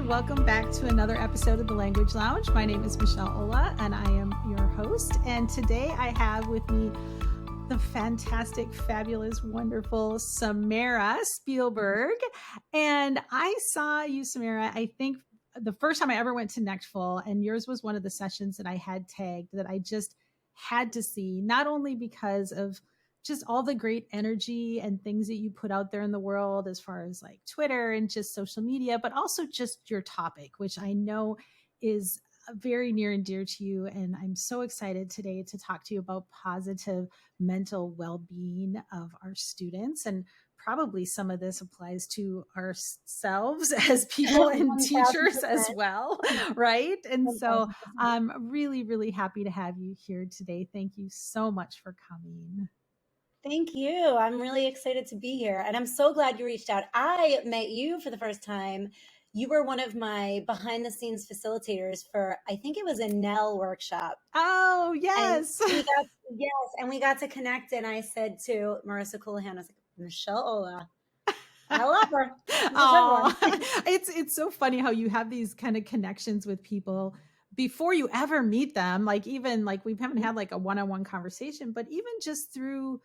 welcome back to another episode of The Language Lounge. My name is Michelle Ola, and I am your host. And today I have with me the fantastic, fabulous, wonderful Samara Spielberg. And I saw you, Samara, I think the first time I ever went to Nectful, and yours was one of the sessions that I had tagged that I just had to see, not only because of just all the great energy and things that you put out there in the world as far as like Twitter and just social media, but also just your topic, which I know is very near and dear to you. And I'm so excited today to talk to you about positive mental well-being of our students. And probably some of this applies to ourselves as people and teachers as well, right? And so I'm really, really happy to have you here today. Thank you so much for coming. Thank you. I'm really excited to be here. And I'm so glad you reached out. I met you for the first time. You were one of my behind the scenes facilitators for, I think it was a Nell workshop. Oh, yes. And we got to connect. And I said to Marissa Coulihan, I was like, Michelle Ola, I love her. It's so funny how you have these kind of connections with people before you ever meet them. Like even like we haven't had like a one-on-one conversation, but even just through,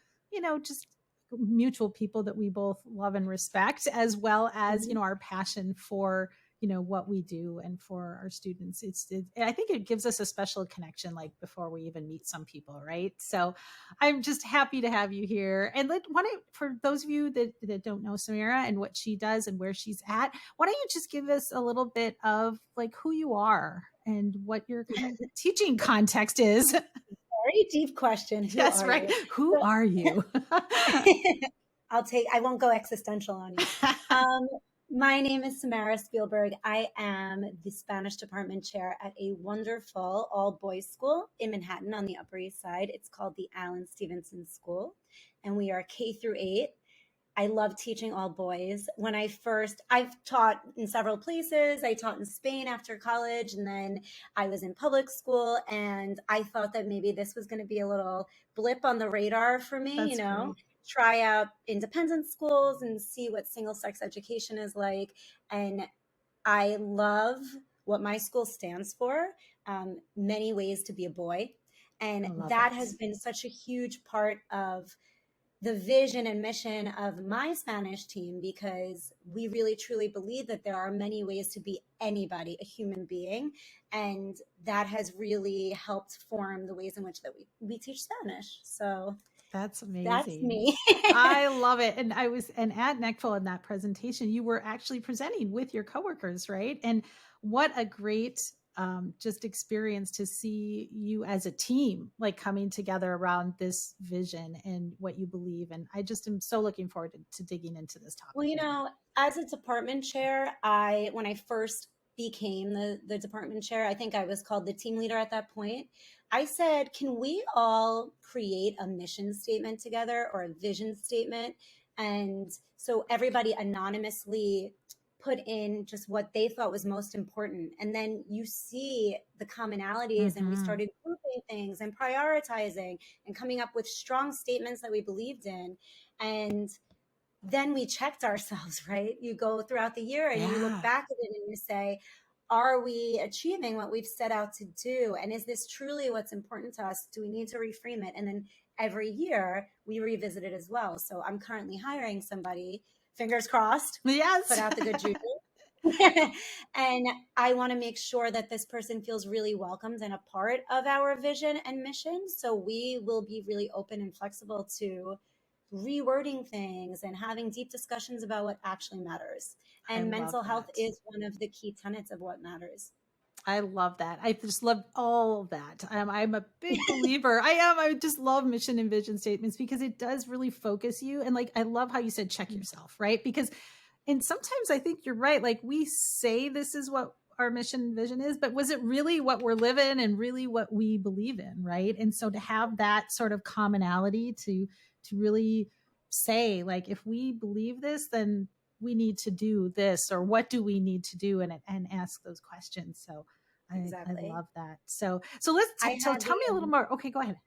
just mutual people that we both love and respect, as well as, our passion for, what we do and for our students. I think it gives us a special connection, like before we even meet some people. Right. So I'm just happy to have you here. And for those of you that don't know Samara and what she does and where she's at, why don't you just give us a little bit of like who you are and what your kind of teaching context is? Very deep question. That's right. Who are you? I won't go existential on you. My name is Samara Spielberg. I am the Spanish department chair at a wonderful all-boys school in Manhattan on the Upper East Side. It's called the Allen Stevenson School, and we are K through 8. I love teaching all boys. I've taught in several places. I taught in Spain after college, and then I was in public school, and I thought that maybe this was going to be a little blip on the radar for me, Great. Try out independent schools and see what single sex education is like. And I love what my school stands for, many ways to be a boy. And that has been such a huge part of the vision and mission of my Spanish team, because we really truly believe that there are many ways to be anybody, a human being. And that has really helped form the ways in which that we teach Spanish. So that's amazing. That's me. I love it. And at Nectful in that presentation, you were actually presenting with your coworkers, right? And what a great just experience to see you as a team, like coming together around this vision and what you believe. And I just am so looking forward to digging into this topic. Well, as a department chair, when I first became the department chair, I think I was called the team leader at that point. I said, can we all create a mission statement together or a vision statement? And so everybody anonymously put in just what they thought was most important. And then you see the commonalities, and we started grouping things and prioritizing and coming up with strong statements that we believed in. And then we checked ourselves, right? You go throughout the year and you look back at it and you say, are we achieving what we've set out to do? And is this truly what's important to us? Do we need to reframe it? And then every year we revisit it as well. So I'm currently hiring somebody, fingers crossed, yes, put out the good juju. And I want to make sure that this person feels really welcomed and a part of our vision and mission. So we will be really open and flexible to rewording things and having deep discussions about what actually matters. And mental health is one of the key tenets of what matters. I love that. I just love all of that. I'm a big believer. I just love mission and vision statements because it does really focus you. And like, I love how you said, check yourself, right? And sometimes I think you're right. Like we say this is what our mission and vision is, but was it really what we're living and really what we believe in, right? And so to have that sort of commonality to really say, like, if we believe this, then we need to do this, or what do we need to do, and ask those questions. So I love that. So let's tell me a little more. Okay, go ahead.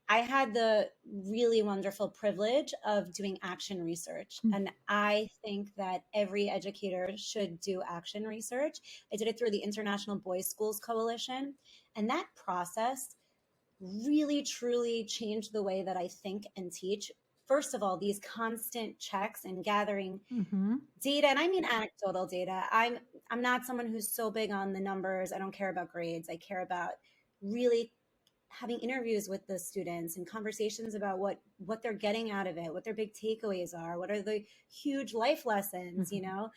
I had the really wonderful privilege of doing action research. And I think that every educator should do action research. I did it through the International Boys Schools Coalition. And that process really, truly changed the way that I think and teach. First of all, these constant checks and gathering data, and I mean anecdotal data. I'm not someone who's so big on the numbers. I don't care about grades. I care about really having interviews with the students and conversations about what they're getting out of it, what their big takeaways are, what are the huge life lessons, you know.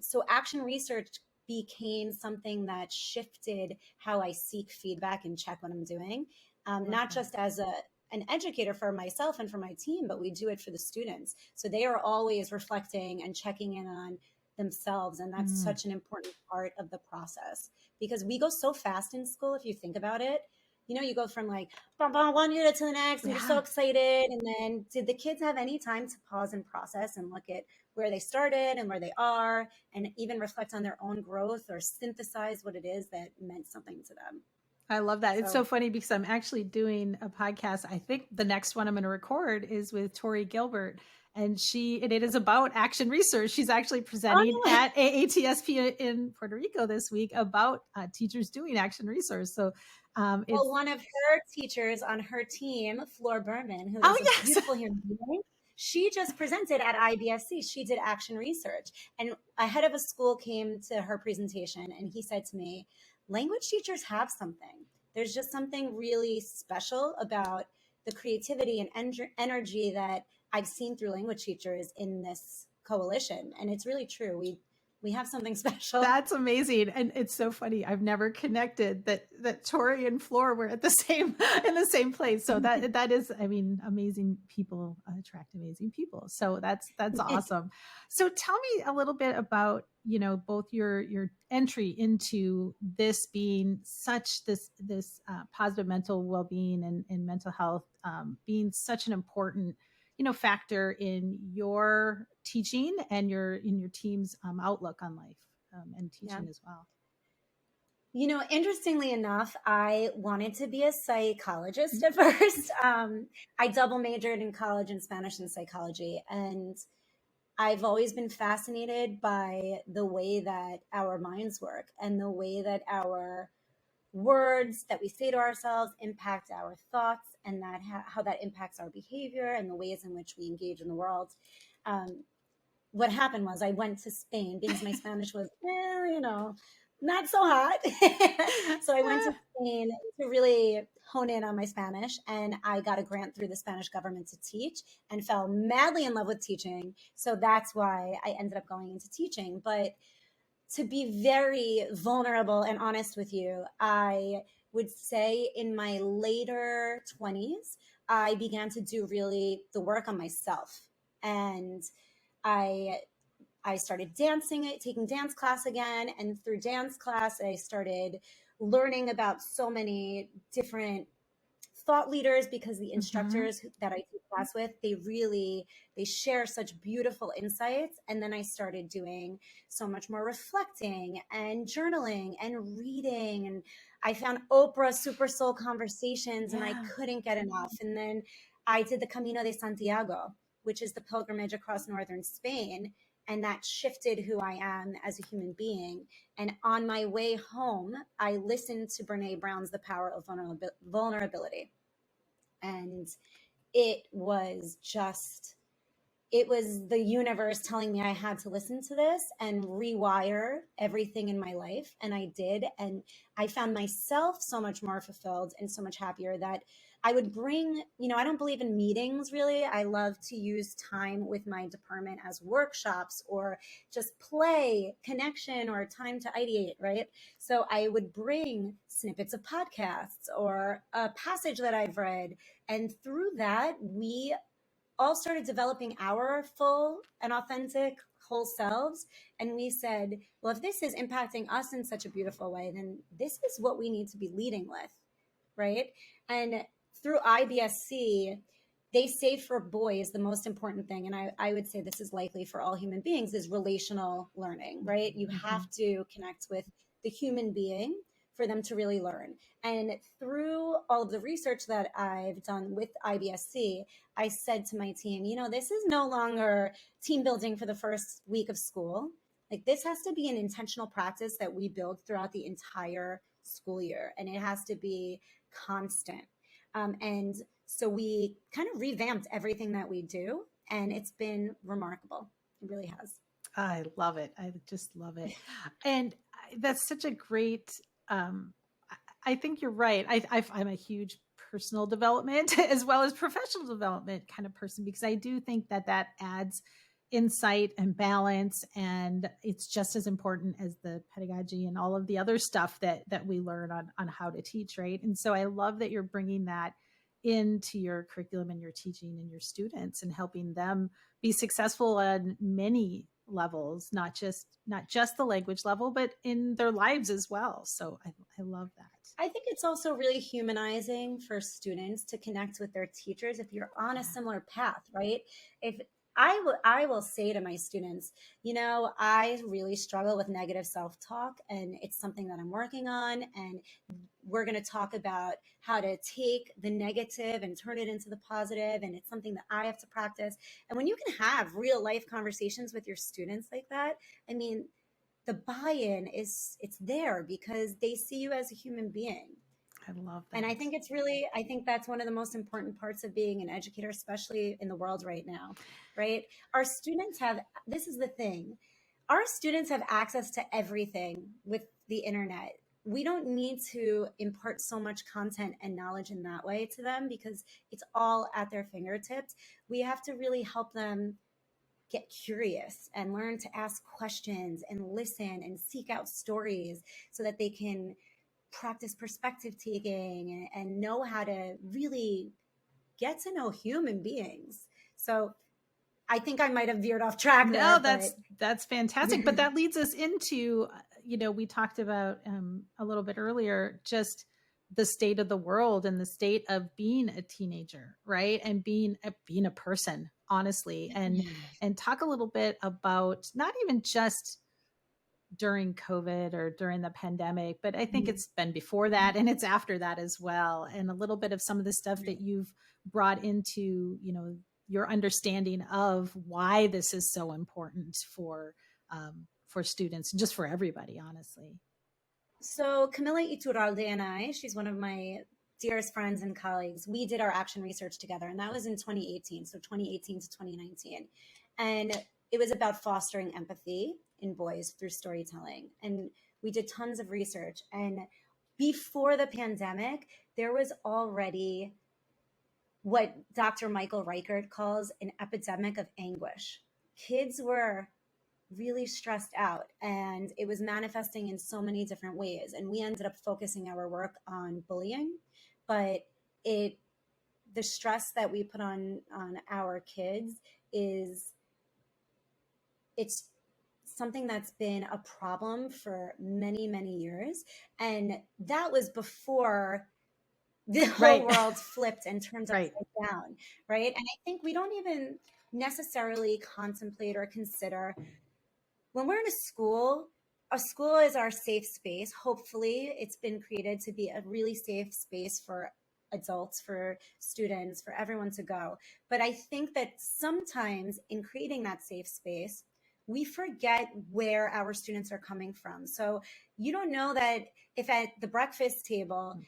So action research became something that shifted how I seek feedback and check what I'm doing, not just as an educator for myself and for my team, but we do it for the students. So they are always reflecting and checking in on themselves. And that's such an important part of the process, because we go so fast in school. If you think about it, you know, you go from like one unit to the next and you're so excited. And then did the kids have any time to pause and process and look at where they started and where they are, and even reflect on their own growth or synthesize what it is that meant something to them? I love that. It's so funny because I'm actually doing a podcast. I think the next one I'm going to record is with Tori Gilbert, and it is about action research. She's actually presenting at AATSP in Puerto Rico this week about teachers doing action research. So, well, one of her teachers on her team, Flor Berman, who is a beautiful human being, she just presented at IBSC. She did action research, and a head of a school came to her presentation, and he said to me, language teachers have something. There's just something really special about the creativity and energy that I've seen through language teachers in this coalition. And it's really true. We have something special. That's amazing. And it's so funny. I've never connected that Tori and Flor were in the same place. So that is, I mean, amazing people attract amazing people. So that's awesome. So tell me a little bit about, you know, both your entry into this being such this positive mental well-being and mental health being such an important, you know, factor in your teaching and in your team's outlook on life and teaching as well. You know, interestingly enough, I wanted to be a psychologist at first. I double majored in college in Spanish and psychology, and I've always been fascinated by the way that our minds work and the way that our words that we say to ourselves impact our thoughts, and that how that impacts our behavior and the ways in which we engage in the world. What happened was I went to Spain because my Spanish was, you know, not so hot. So I went to Spain to really hone in on my Spanish, and I got a grant through the Spanish government to teach and fell madly in love with teaching. So that's why I ended up going into teaching. But to be very vulnerable and honest with you, I would say in my later 20s, I began to do really the work on myself. And I started dancing, taking dance class again. And through dance class, I started learning about so many different thought leaders, because the instructors that I take class with, they share such beautiful insights. And then I started doing so much more reflecting and journaling and reading. And I found Oprah Super Soul Conversations, and I couldn't get enough. And then I did the Camino de Santiago, which is the pilgrimage across northern Spain. And that shifted who I am as a human being. And on my way home, I listened to Brene Brown's The Power of Vulnerability. And it was the universe telling me I had to listen to this and rewire everything in my life. And I did. And I found myself so much more fulfilled and so much happier that I would bring, you know, I don't believe in meetings really. I love to use time with my department as workshops or just play, connection, or time to ideate, right? So I would bring snippets of podcasts or a passage that I've read. And through that, we all started developing our full and authentic whole selves. And we said, well, if this is impacting us in such a beautiful way, then this is what we need to be leading with, right? And through IBSC, they say for boys, the most important thing, and I would say this is likely for all human beings, is relational learning, right? You have to connect with the human being for them to really learn. And through all of the research that I've done with IBSC, I said to my team, this is no longer team building for the first week of school. Like, this has to be an intentional practice that we build throughout the entire school year, and it has to be constant. And so we kind of revamped everything that we do, and it's been remarkable. It really has. I love it. I just love it. And that's such a great, I think you're right. I'm a huge personal development as well as professional development kind of person, because I do think that adds insight and balance, and it's just as important as the pedagogy and all of the other stuff that we learn on how to teach, right? And so I love that you're bringing that into your curriculum and your teaching and your students, and helping them be successful on many levels, not just the language level, but in their lives as well. So I love that. I think it's also really humanizing for students to connect with their teachers if you're on a similar path, right? If I will say to my students, I really struggle with negative self-talk, and it's something that I'm working on. And we're going to talk about how to take the negative and turn it into the positive. And it's something that I have to practice. And when you can have real life conversations with your students like that, I mean, the buy-in it's there because they see you as a human being. I love that. And I think that's one of the most important parts of being an educator, especially in the world right now, right? This is the thing, our students have access to everything with the internet. We don't need to impart so much content and knowledge in that way to them because it's all at their fingertips. We have to really help them get curious and learn to ask questions and listen and seek out stories so that they can practice perspective taking and know how to really get to know human beings. So I think I might have veered off track there. No, that's fantastic. But that leads us into, we talked about a little bit earlier, just the state of the world and the state of being a teenager, right? And being a person, honestly, and talk a little bit about not even just during COVID or during the pandemic, but I think it's been before that and it's after that as well. And a little bit of some of the stuff that you've brought into, your understanding of why this is so important for students and just for everybody, honestly. So Camilla Iturralde and I, she's one of my dearest friends and colleagues, we did our action research together, and that was in 2018. So 2018 to 2019. And it was about fostering empathy in boys through storytelling. And we did tons of research. And before the pandemic, there was already what Dr. Michael Reichert calls an epidemic of anguish. Kids were really stressed out, and it was manifesting in so many different ways. And we ended up focusing our work on bullying, but the stress that we put on our kids it's something that's been a problem for many, many years. And that was before the whole world flipped and turned upside down, right? And I think we don't even necessarily contemplate or consider when we're in a school is our safe space. Hopefully it's been created to be a really safe space for adults, for students, for everyone to go. But I think that sometimes in creating that safe space, we forget where our students are coming from. So you don't know that if at the breakfast table,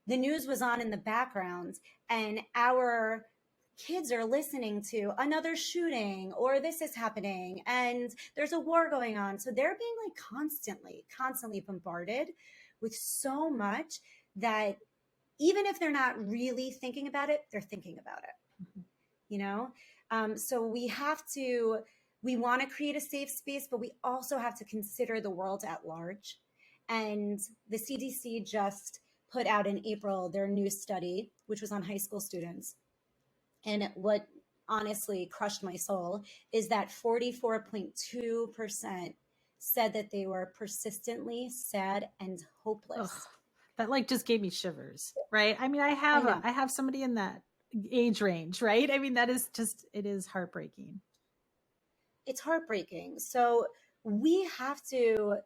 the news was on in the background and our kids are listening to another shooting or this is happening and there's a war going on. So they're being like constantly bombarded with so much that even if they're not really thinking about it, they're thinking about it, So we want to create a safe space, but we also have to consider the world at large. And the CDC just put out in April their new study, which was on high school students. And what honestly crushed my soul is that 44.2% said that they were persistently sad and hopeless. Ugh, that just gave me shivers, right? I mean, I have somebody in that age range, right? I mean, it is heartbreaking. It's heartbreaking. So we have to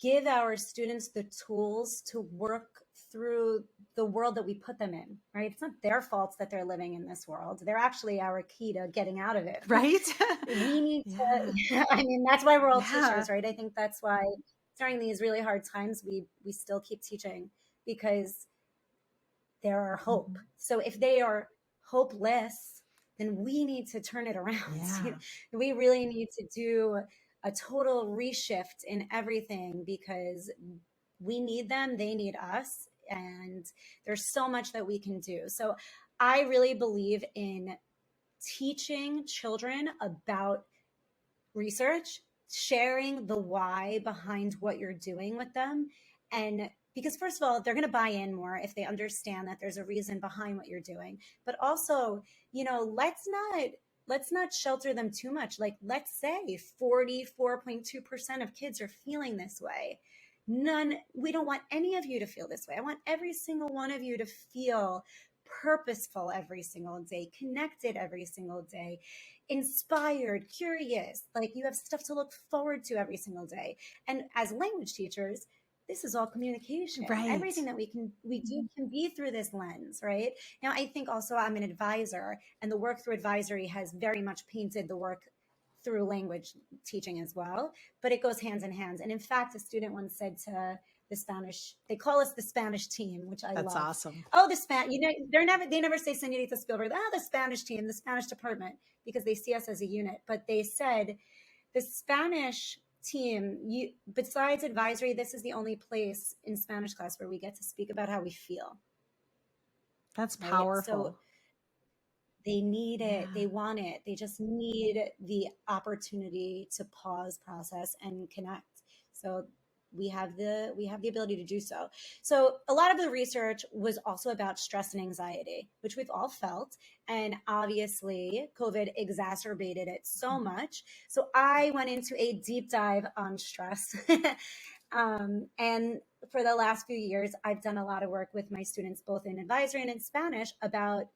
give our students the tools to work through the world that we put them in, right? It's not their fault that they're living in this world. They're actually our key to getting out of it. Right? We need Yeah. to, I mean, that's why we're all Yeah. teachers, right? I think that's why during these really hard times, we still keep teaching, because there are hope. Mhm. So if they are hopeless, then we need to turn it around. Yeah. We really need to do a total reshift in everything, because we need them, they need us, and there's so much that we can do. So I really believe in teaching children about research, sharing the why behind what you're doing with them. And because first of all, they're going to buy in more if they understand that there's a reason behind what you're doing. But also, let's not shelter them too much. Like, let's say 44.2% of kids are feeling this way. We don't want any of you to feel this way. I want every single one of you to feel purposeful every single day, connected every single day, inspired, curious, like you have stuff to look forward to every single day. And as language teachers, this is all communication. Right. Everything that we do can be through this lens, right? Now, I think also I'm an advisor, and the work through advisory has very much painted the work through language teaching as well, but it goes hands in hand. And in fact, a student once said to the Spanish, they call us the Spanish team, which I love. That's awesome. Oh, they never say Senorita Spielberg, the Spanish team, the Spanish department, because they see us as a unit. But they said the Spanish team, besides advisory, this is the only place in Spanish class where we get to speak about how we feel. That's powerful. So they need it. They want it. They just need the opportunity to pause, process, and connect. So we have the ability to do so. So a lot of the research was also about stress and anxiety, which we've all felt. And obviously COVID exacerbated it so much. So I went into a deep dive on stress. And for the last few years, I've done a lot of work with my students, both in advisory and in Spanish, about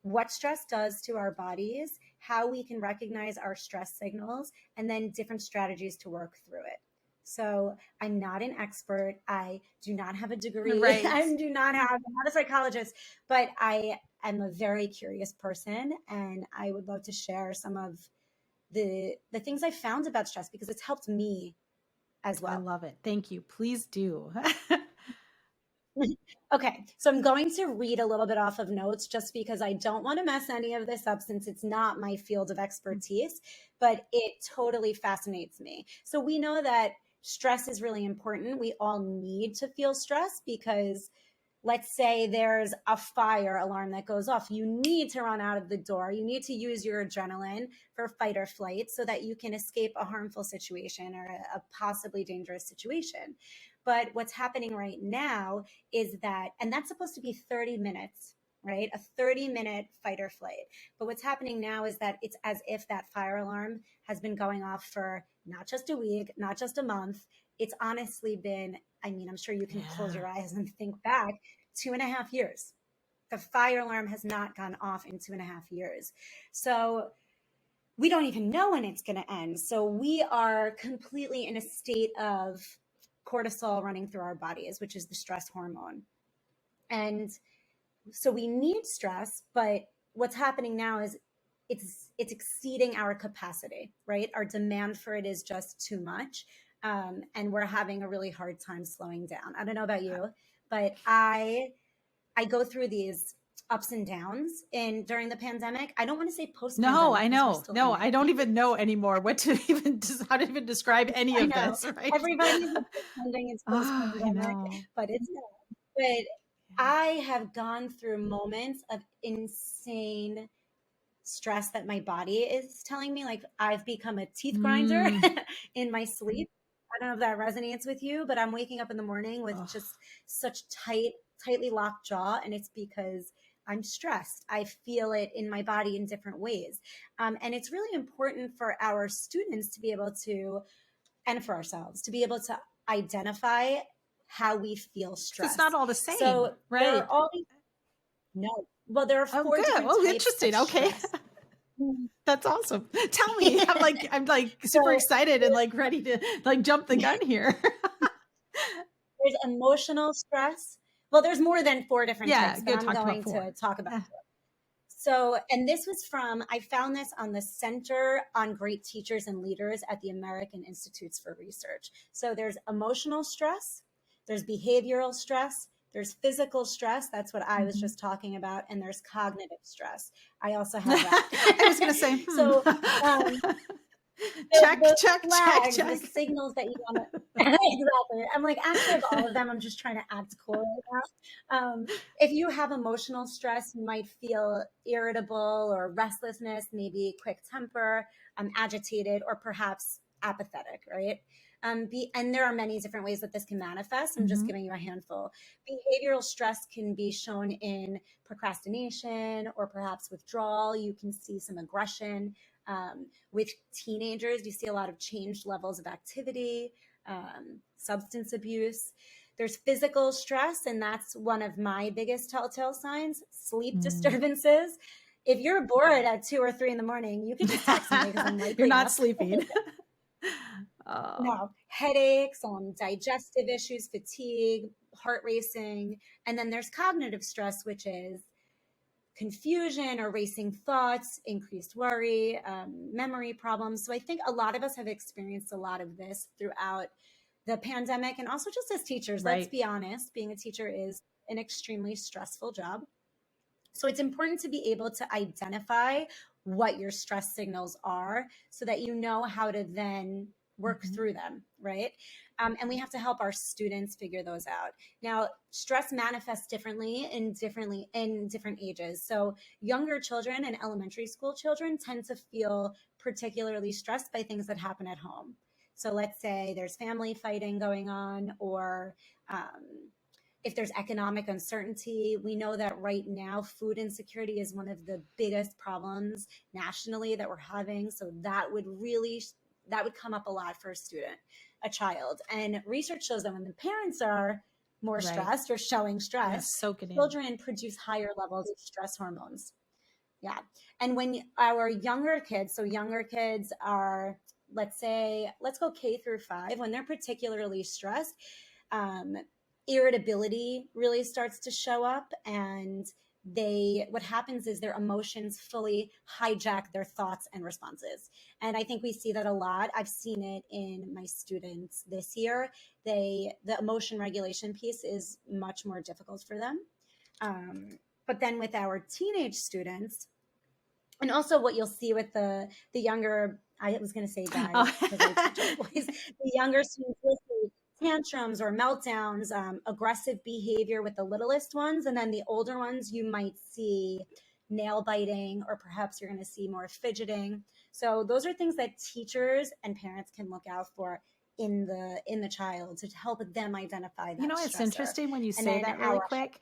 what stress does to our bodies, how we can recognize our stress signals, and then different strategies to work through it. So I'm not an expert. I do not have a degree. Right. I'm not a psychologist, but I am a very curious person, and I would love to share some of the things I found about stress, because it's helped me as well. I love it. Thank you. Please do. Okay, so I'm going to read a little bit off of notes, just because I don't want to mess any of this up, since it's not my field of expertise, but it totally fascinates me. So we know that stress is really important. We all need to feel stress, because let's say there's a fire alarm that goes off. You need to run out of the door. You need to use your adrenaline for fight or flight so that you can escape a harmful situation or a possibly dangerous situation. But what's happening right now is that, and that's supposed to be 30 minutes, right? A 30-minute fight or flight. But what's happening now is that it's as if that fire alarm has been going off for not just a week, not just a month. It's honestly been, I mean, I'm sure you can close your eyes and think back, 2.5 years. The fire alarm has not gone off in 2.5 years. So we don't even know when it's going to end. So we are completely in a state of cortisol running through our bodies, which is the stress hormone. And so we need stress, but what's happening now is it's exceeding our capacity, right? Our demand for it is just too much. And we're having a really hard time slowing down. I don't know about you, but I go through these ups and downs during the pandemic. I don't want to say post-pandemic. No, I know. No, I don't even know anymore how to even describe any of this. Right? Everybody's pretending it's post-pandemic, but it's not. But I have gone through moments of insane stress that my body is telling me, like I've become a teeth grinder in my sleep. I don't know if that resonates with you, but I'm waking up in the morning with just such tightly locked jaw, and it's because I'm stressed. I feel it in my body in different ways. And it's really important for our students to be able to, and for ourselves, to be able to identify how we feel stressed. It's not all the same. So right? There are all these, no. Well, there are 4 different types. Interesting. Okay. That's awesome. Tell me. I'm like super excited and like ready to like jump the gun here. emotional stress. Well, there's more than 4 different types, but good. I'm Talked going about 4. to talk about So, and this was I found this on the Center on Great Teachers and Leaders at the American Institutes for Research. So there's emotional stress, there's behavioral stress, there's physical stress. That's what I was just talking about. And there's cognitive stress. I also have that. I was going to say, So, check, the check, flags, check. the signals that you want to exactly. I'm like, actually, of all of them, I'm just trying to act cool right now. If you have emotional stress, you might feel irritable or restlessness, maybe quick temper, agitated, or perhaps apathetic, right? And there are many different ways that this can manifest. I'm just giving you a handful. Behavioral stress can be shown in procrastination or perhaps withdrawal. You can see some aggression. With teenagers, you see a lot of changed levels of activity, substance abuse. There's physical stress, and that's one of my biggest telltale signs, sleep disturbances. If you're bored at 2 or 3 in the morning, you can just text me because I'm likely you're not sleeping. No, headaches, digestive issues, fatigue, heart racing. And then there's cognitive stress, which is confusion or racing thoughts, increased worry, memory problems. So I think a lot of us have experienced a lot of this throughout the pandemic, and also just as teachers. Right. Let's be honest, being a teacher is an extremely stressful job. So it's important to be able to identify what your stress signals are so that you know how to then work through them, right? And we have to help our students figure those out. Now, stress manifests differently in different ages. So younger children and elementary school children tend to feel particularly stressed by things that happen at home. So let's say there's family fighting going on, or if there's economic uncertainty. We know that right now food insecurity is one of the biggest problems nationally that we're having. So that would come up a lot for a child. And research shows that when the parents are more stressed or showing stress, children produce higher levels of stress hormones. Yeah. And when our younger kids are, let's go K through 5, when they're particularly stressed, irritability really starts to show up, and what happens is their emotions fully hijack their thoughts and responses. And I think we see that a lot. I've seen it in my students this year. The emotion regulation piece is much more difficult for them. But then with our teenage students, and also what you'll see with the younger, I was going to say guys, because I teach boys, the younger students will see tantrums or meltdowns, aggressive behavior with the littlest ones. And then the older ones, you might see nail biting, or perhaps you're going to see more fidgeting. So those are things that teachers and parents can look out for in the child to help them identify that. It's stressor. Interesting when you say that really quick.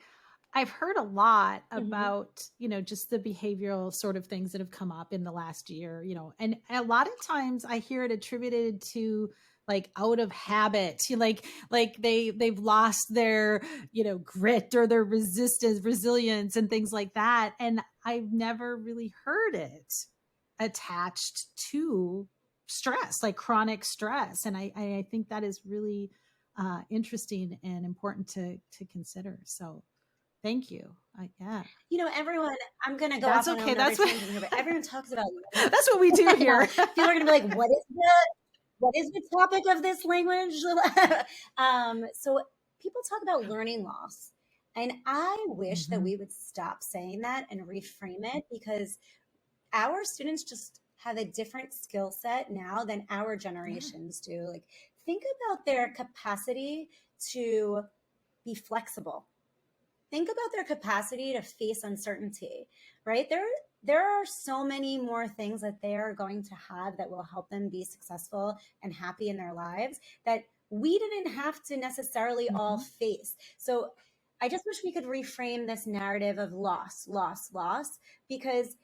I've heard a lot about, just the behavioral sort of things that have come up in the last year, and a lot of times I hear it attributed to like out of habit, like they've lost their, grit or their resilience and things like that. And I've never really heard it attached to stress, like chronic stress. And I think that is really interesting and important to consider. So thank you. Yeah. Everyone, I'm going to go That's off on okay. another That's what tangent here, but everyone talks about that's what we do here. People are going to be like, what is the topic of this language? So people talk about learning loss. And I wish that we would stop saying that and reframe it, because our students just have a different skill set now than our generations do. Like, think about their capacity to be flexible. Think about their capacity to face uncertainty, right? There are so many more things that they are going to have that will help them be successful and happy in their lives that we didn't have to necessarily all face. So I just wish we could reframe this narrative of loss, because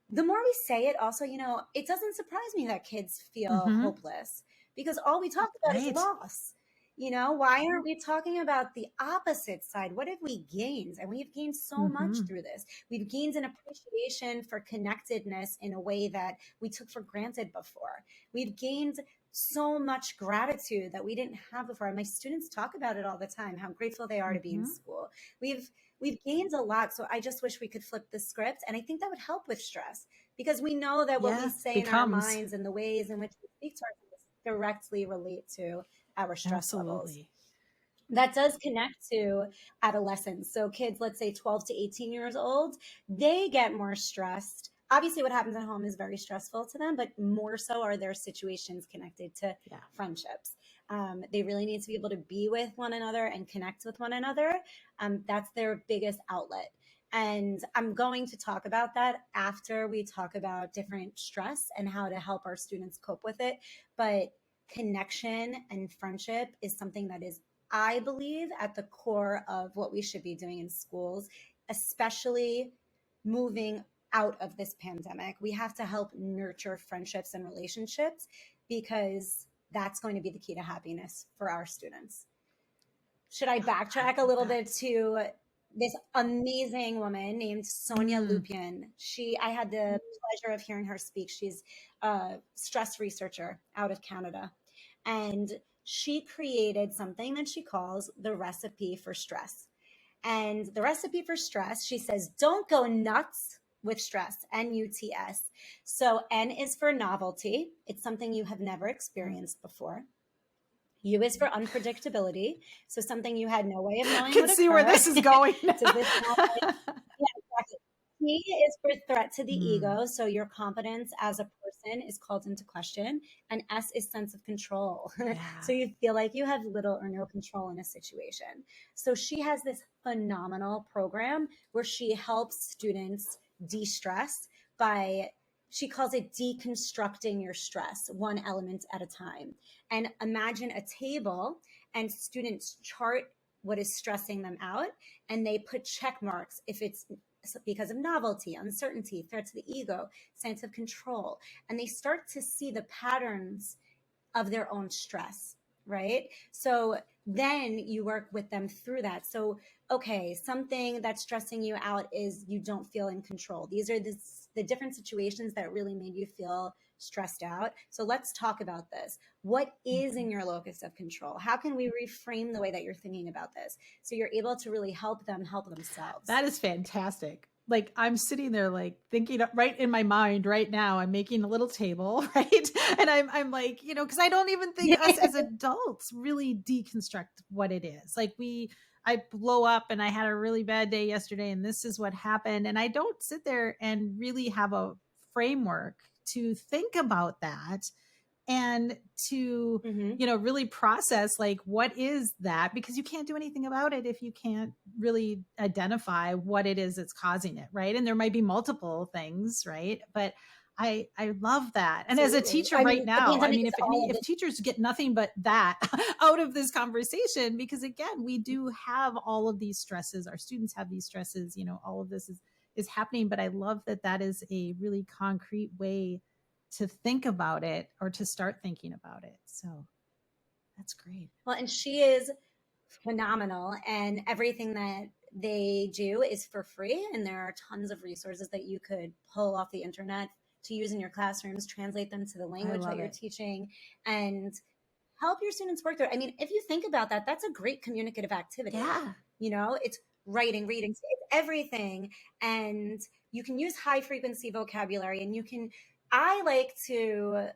the more we say it, also, it doesn't surprise me that kids feel hopeless, because all we talk about is loss. You know, why aren't we talking about the opposite side? What have we gained? And we've gained so much through this. We've gained an appreciation for connectedness in a way that we took for granted before. We've gained so much gratitude that we didn't have before. My students talk about it all the time, how grateful they are to be in school. We've gained a lot. So I just wish we could flip the script. And I think that would help with stress, because we know that what we say in our minds and the ways in which we speak to ourselves directly relate to our stress levels. That does connect to adolescence. So kids, let's say 12 to 18 years old, they get more stressed. Obviously, what happens at home is very stressful to them, but more so are their situations connected to friendships. They really need to be able to be with one another and connect with one another. That's their biggest outlet. And I'm going to talk about that after we talk about different stress and how to help our students cope with it. But connection and friendship is something that is, I believe, at the core of what we should be doing in schools, especially moving out of this pandemic. We have to help nurture friendships and relationships, because that's going to be the key to happiness for our students. Should I backtrack a little bit to this amazing woman named Sonia Lupien? I had the pleasure of hearing her speak. She's a stress researcher out of Canada. And she created something that she calls the recipe for stress. And the recipe for stress, she says, don't go nuts with stress, NUTS. So N is for novelty. It's something you have never experienced before. U is for unpredictability. So something you had no way of knowing would occur. I can see where this is going. T is for threat to the ego. So your competence as a person is called into question. And S is sense of control. So you feel like you have little or no control in a situation. So she has this phenomenal program where she helps students de-stress by, she calls it deconstructing your stress, one element at a time. And imagine a table, and students chart what is stressing them out, and they put check marks if it's because of novelty, uncertainty, threat to the ego, sense of control. And they start to see the patterns of their own stress, right? So then you work with them through that. So, okay, something that's stressing you out is you don't feel in control. These are the different situations that really made you feel stressed out. So let's talk about this. What is in your locus of control? How can we reframe the way that you're thinking about this, so you're able to really help them help themselves? That is fantastic. Like, I'm sitting there like thinking right in my mind right now, I'm making a little table, right? And I'm like, you know, because I don't even think us as adults really deconstruct what it is. Like I blow up and I had a really bad day yesterday and this is what happened. And I don't sit there and really have a framework to think about that and to, you know, really process like, what is that? Because you can't do anything about it if you can't really identify what it is that's causing it, right? And there might be multiple things, right? But I love that. And as a teacher now, I mean, if teachers get nothing but that out of this conversation, because again, we do have all of these stresses, our students have these stresses, you know, all of this is happening. But I love that that is a really concrete way to think about it, or to start thinking about it. So that's great. Well, and she is phenomenal, and everything that they do is for free. And there are tons of resources that you could pull off the internet to use in your classrooms, translate them to the language that you're teaching, and help your students work through it. I mean, if you think about that, that's a great communicative activity. Yeah. You know, it's writing, reading, it's everything. And you can use high frequency vocabulary, and I like to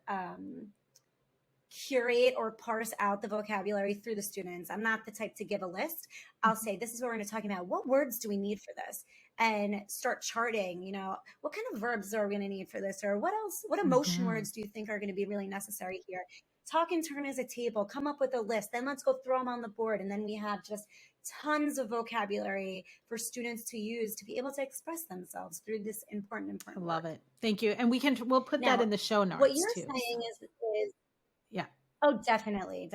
curate or parse out the vocabulary through the students. I'm not the type to give a list. I'll say, this is what we're going to talk about. What words do we need for this? And start charting, you know, what kind of verbs are we going to need for this? Or what else, what emotion words do you think are going to be really necessary here? Talk in turn as a table, come up with a list, then let's go throw them on the board. And then we have just tons of vocabulary for students to use to be able to express themselves through this important I love it. Thank you. And we'll put that in the show notes. What you're saying is yeah. Oh, definitely.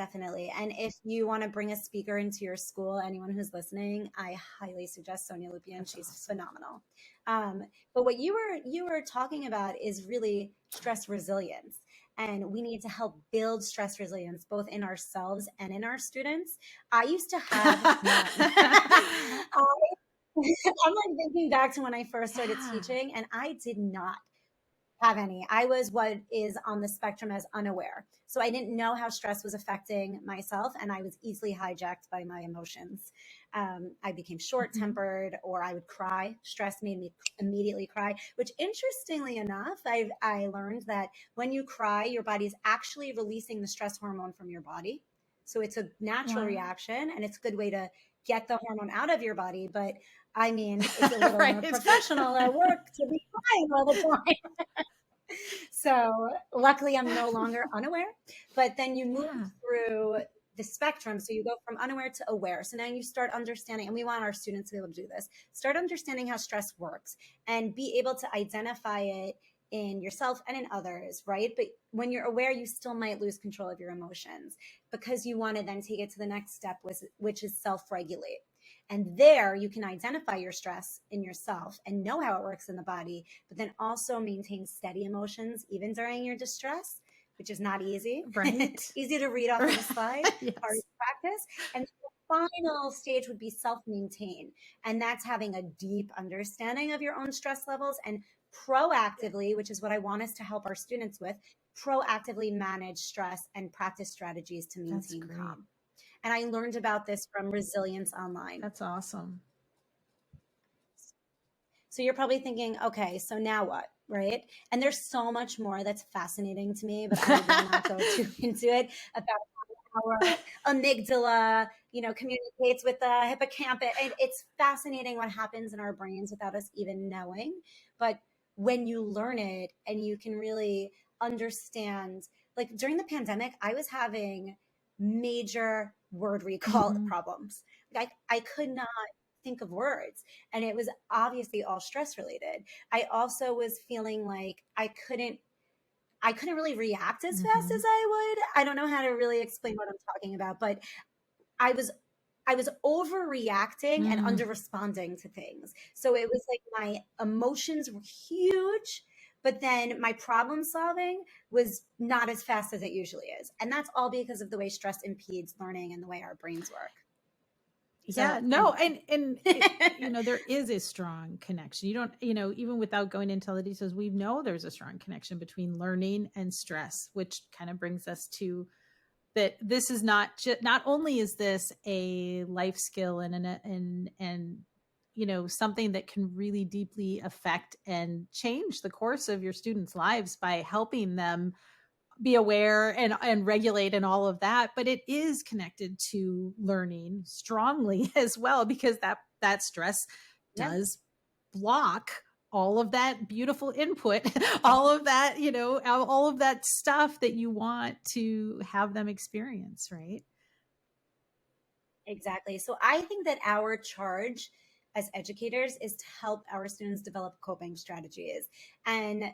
And if you want to bring a speaker into your school, anyone who's listening, I highly suggest Sonia Lupien. She's phenomenal. But what you were talking about is really stress resilience. and we need to help build stress resilience both in ourselves and in our students. I used to have none. I'm like thinking back to when I first started teaching, and I did not have any. I was what is on the spectrum as unaware. So I didn't know how stress was affecting myself, and I was easily hijacked by my emotions. I became short tempered, or I would cry. Stress made me immediately cry, which interestingly enough, I learned that when you cry, your body is actually releasing the stress hormone from your body. So it's a natural reaction, and it's a good way to get the hormone out of your body. But I mean, it's a little more professional at work to be crying all the time. So luckily I'm no longer unaware, but then you move through the spectrum. So you go from unaware to aware. So now you start understanding, and we want our students to be able to do this, start understanding how stress works and be able to identify it in yourself and in others, right? But when you're aware, you still might lose control of your emotions because you want to then take it to the next step, which is self-regulate. And there you can identify your stress in yourself and know how it works in the body, but then also maintain steady emotions even during your distress, which is not easy. Right. Easy to read off of the slide, hard to practice. And the final stage would be self-maintain. And that's having a deep understanding of your own stress levels and proactively, which is what I want us to help our students with, proactively manage stress and practice strategies to maintain calm. And I learned about this from Resilience Online. That's awesome. So you're probably thinking, okay, so now what, right? And there's so much more that's fascinating to me, but I will not go too into it about how our amygdala, communicates with the hippocampus. And it's fascinating what happens in our brains without us even knowing. But when you learn it and you can really understand, like during the pandemic, I was having major word recall problems. Like I could not think of words, and it was obviously all stress related. I also was feeling like I couldn't really react as fast as I would. I don't know how to really explain what I'm talking about, but I was overreacting and under responding to things. So it was like my emotions were huge, but then my problem solving was not as fast as it usually is. And that's all because of the way stress impedes learning and the way our brains work. And there is a strong connection. You don't, even without going into all the details, we know there's a strong connection between learning and stress, which kind of brings us to that. This is not only is this a life skill and something that can really deeply affect and change the course of your students' lives by helping them be aware and regulate and all of that, but it is connected to learning strongly as well, because that stress does block all of that beautiful input, all of that, all of that stuff that you want to have them experience, right? Exactly. So I think that our charge as educators is to help our students develop coping strategies. And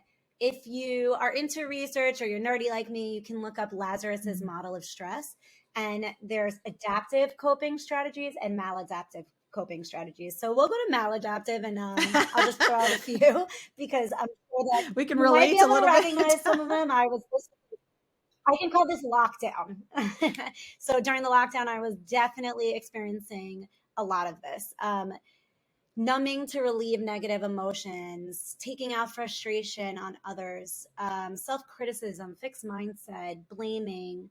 if you are into research or you're nerdy like me, you can look up Lazarus's model of stress. And there's adaptive coping strategies and maladaptive coping strategies. So we'll go to maladaptive, and I'll just throw out a few because I'm sure that we can relate a little bit. Recognize some of them. I can call this lockdown. So during the lockdown, I was definitely experiencing a lot of this. Numbing to relieve negative emotions, taking out frustration on others, self-criticism, fixed mindset, blaming.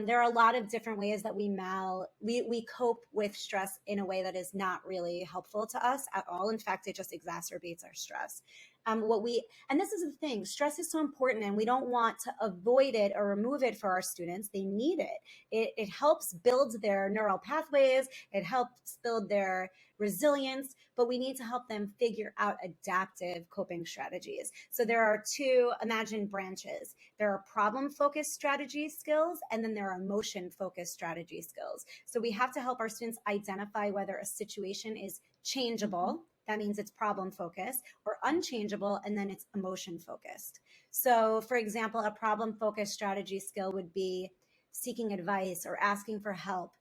There are a lot of different ways that we cope with stress in a way that is not really helpful to us at all. In fact, it just exacerbates our stress. And this is the thing, stress is so important, and we don't want to avoid it or remove it for our students. They need it. It helps build their neural pathways. It helps build their resilience, but we need to help them figure out adaptive coping strategies. So there are two imagined branches. There are problem-focused strategy skills, and then there are emotion-focused strategy skills. So we have to help our students identify whether a situation is changeable. That means it's problem focused, or unchangeable, and then it's emotion focused. So for example, a problem focused strategy skill would be seeking advice or asking for help.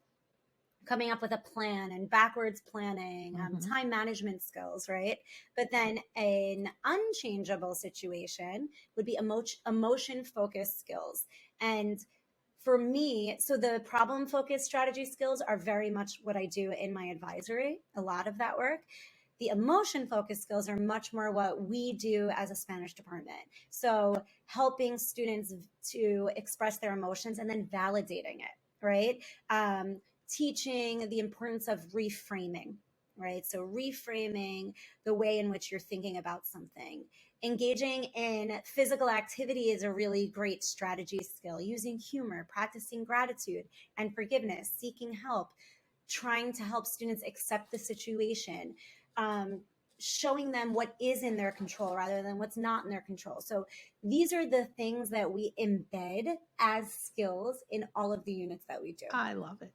coming up with a plan and backwards planning, time management skills, right? But then an unchangeable situation would be emotion focused skills. And for me, so the problem focused strategy skills are very much what I do in my advisory, a lot of that work. The emotion focused skills are much more what we do as a Spanish department. So helping students to express their emotions and then validating it, right? Teaching the importance of reframing, right? So reframing the way in which you're thinking about something. Engaging in physical activity is a really great strategy skill. Using humor, practicing gratitude and forgiveness, seeking help, trying to help students accept the situation, showing them what is in their control rather than what's not in their control. So these are the things that we embed as skills in all of the units that we do. I love it.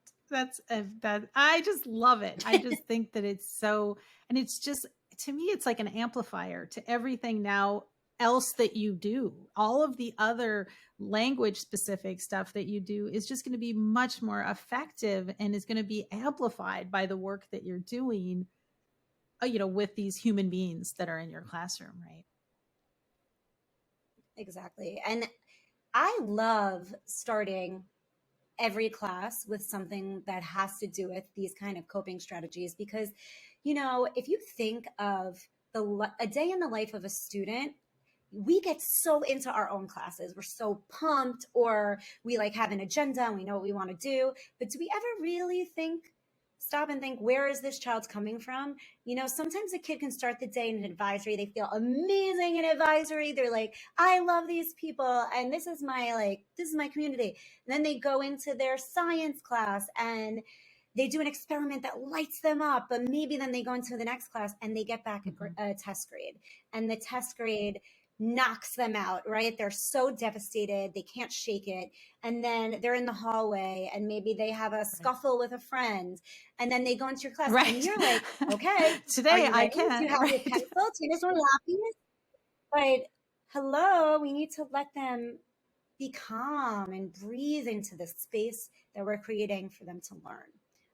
I just love it. I just think that it's so, and it's just, to me, it's like an amplifier to everything now else that you do. All of the other language specific stuff that you do is just going to be much more effective and is going to be amplified by the work that you're doing, with these human beings that are in your classroom, right? Exactly. And I love starting every class with something that has to do with these kind of coping strategies, because, if you think of a day in the life of a student, we get so into our own classes. We're so pumped, or we like have an agenda and we know what we want to do. But do we ever really stop and think, where is this child coming from? Sometimes a kid can start the day in an advisory. They feel amazing in advisory. They're like, I love these people. And this is my community. And then they go into their science class and they do an experiment that lights them up. But maybe then they go into the next class and they get back a test grade. And the test grade knocks them out, right? They're so devastated. They can't shake it. And then they're in the hallway and maybe they have a scuffle with a friend. And then they go into your class and you're like, okay, today I can. Do you have your pencil? Do you just want happiness? But hello, we need to let them be calm and breathe into the space that we're creating for them to learn,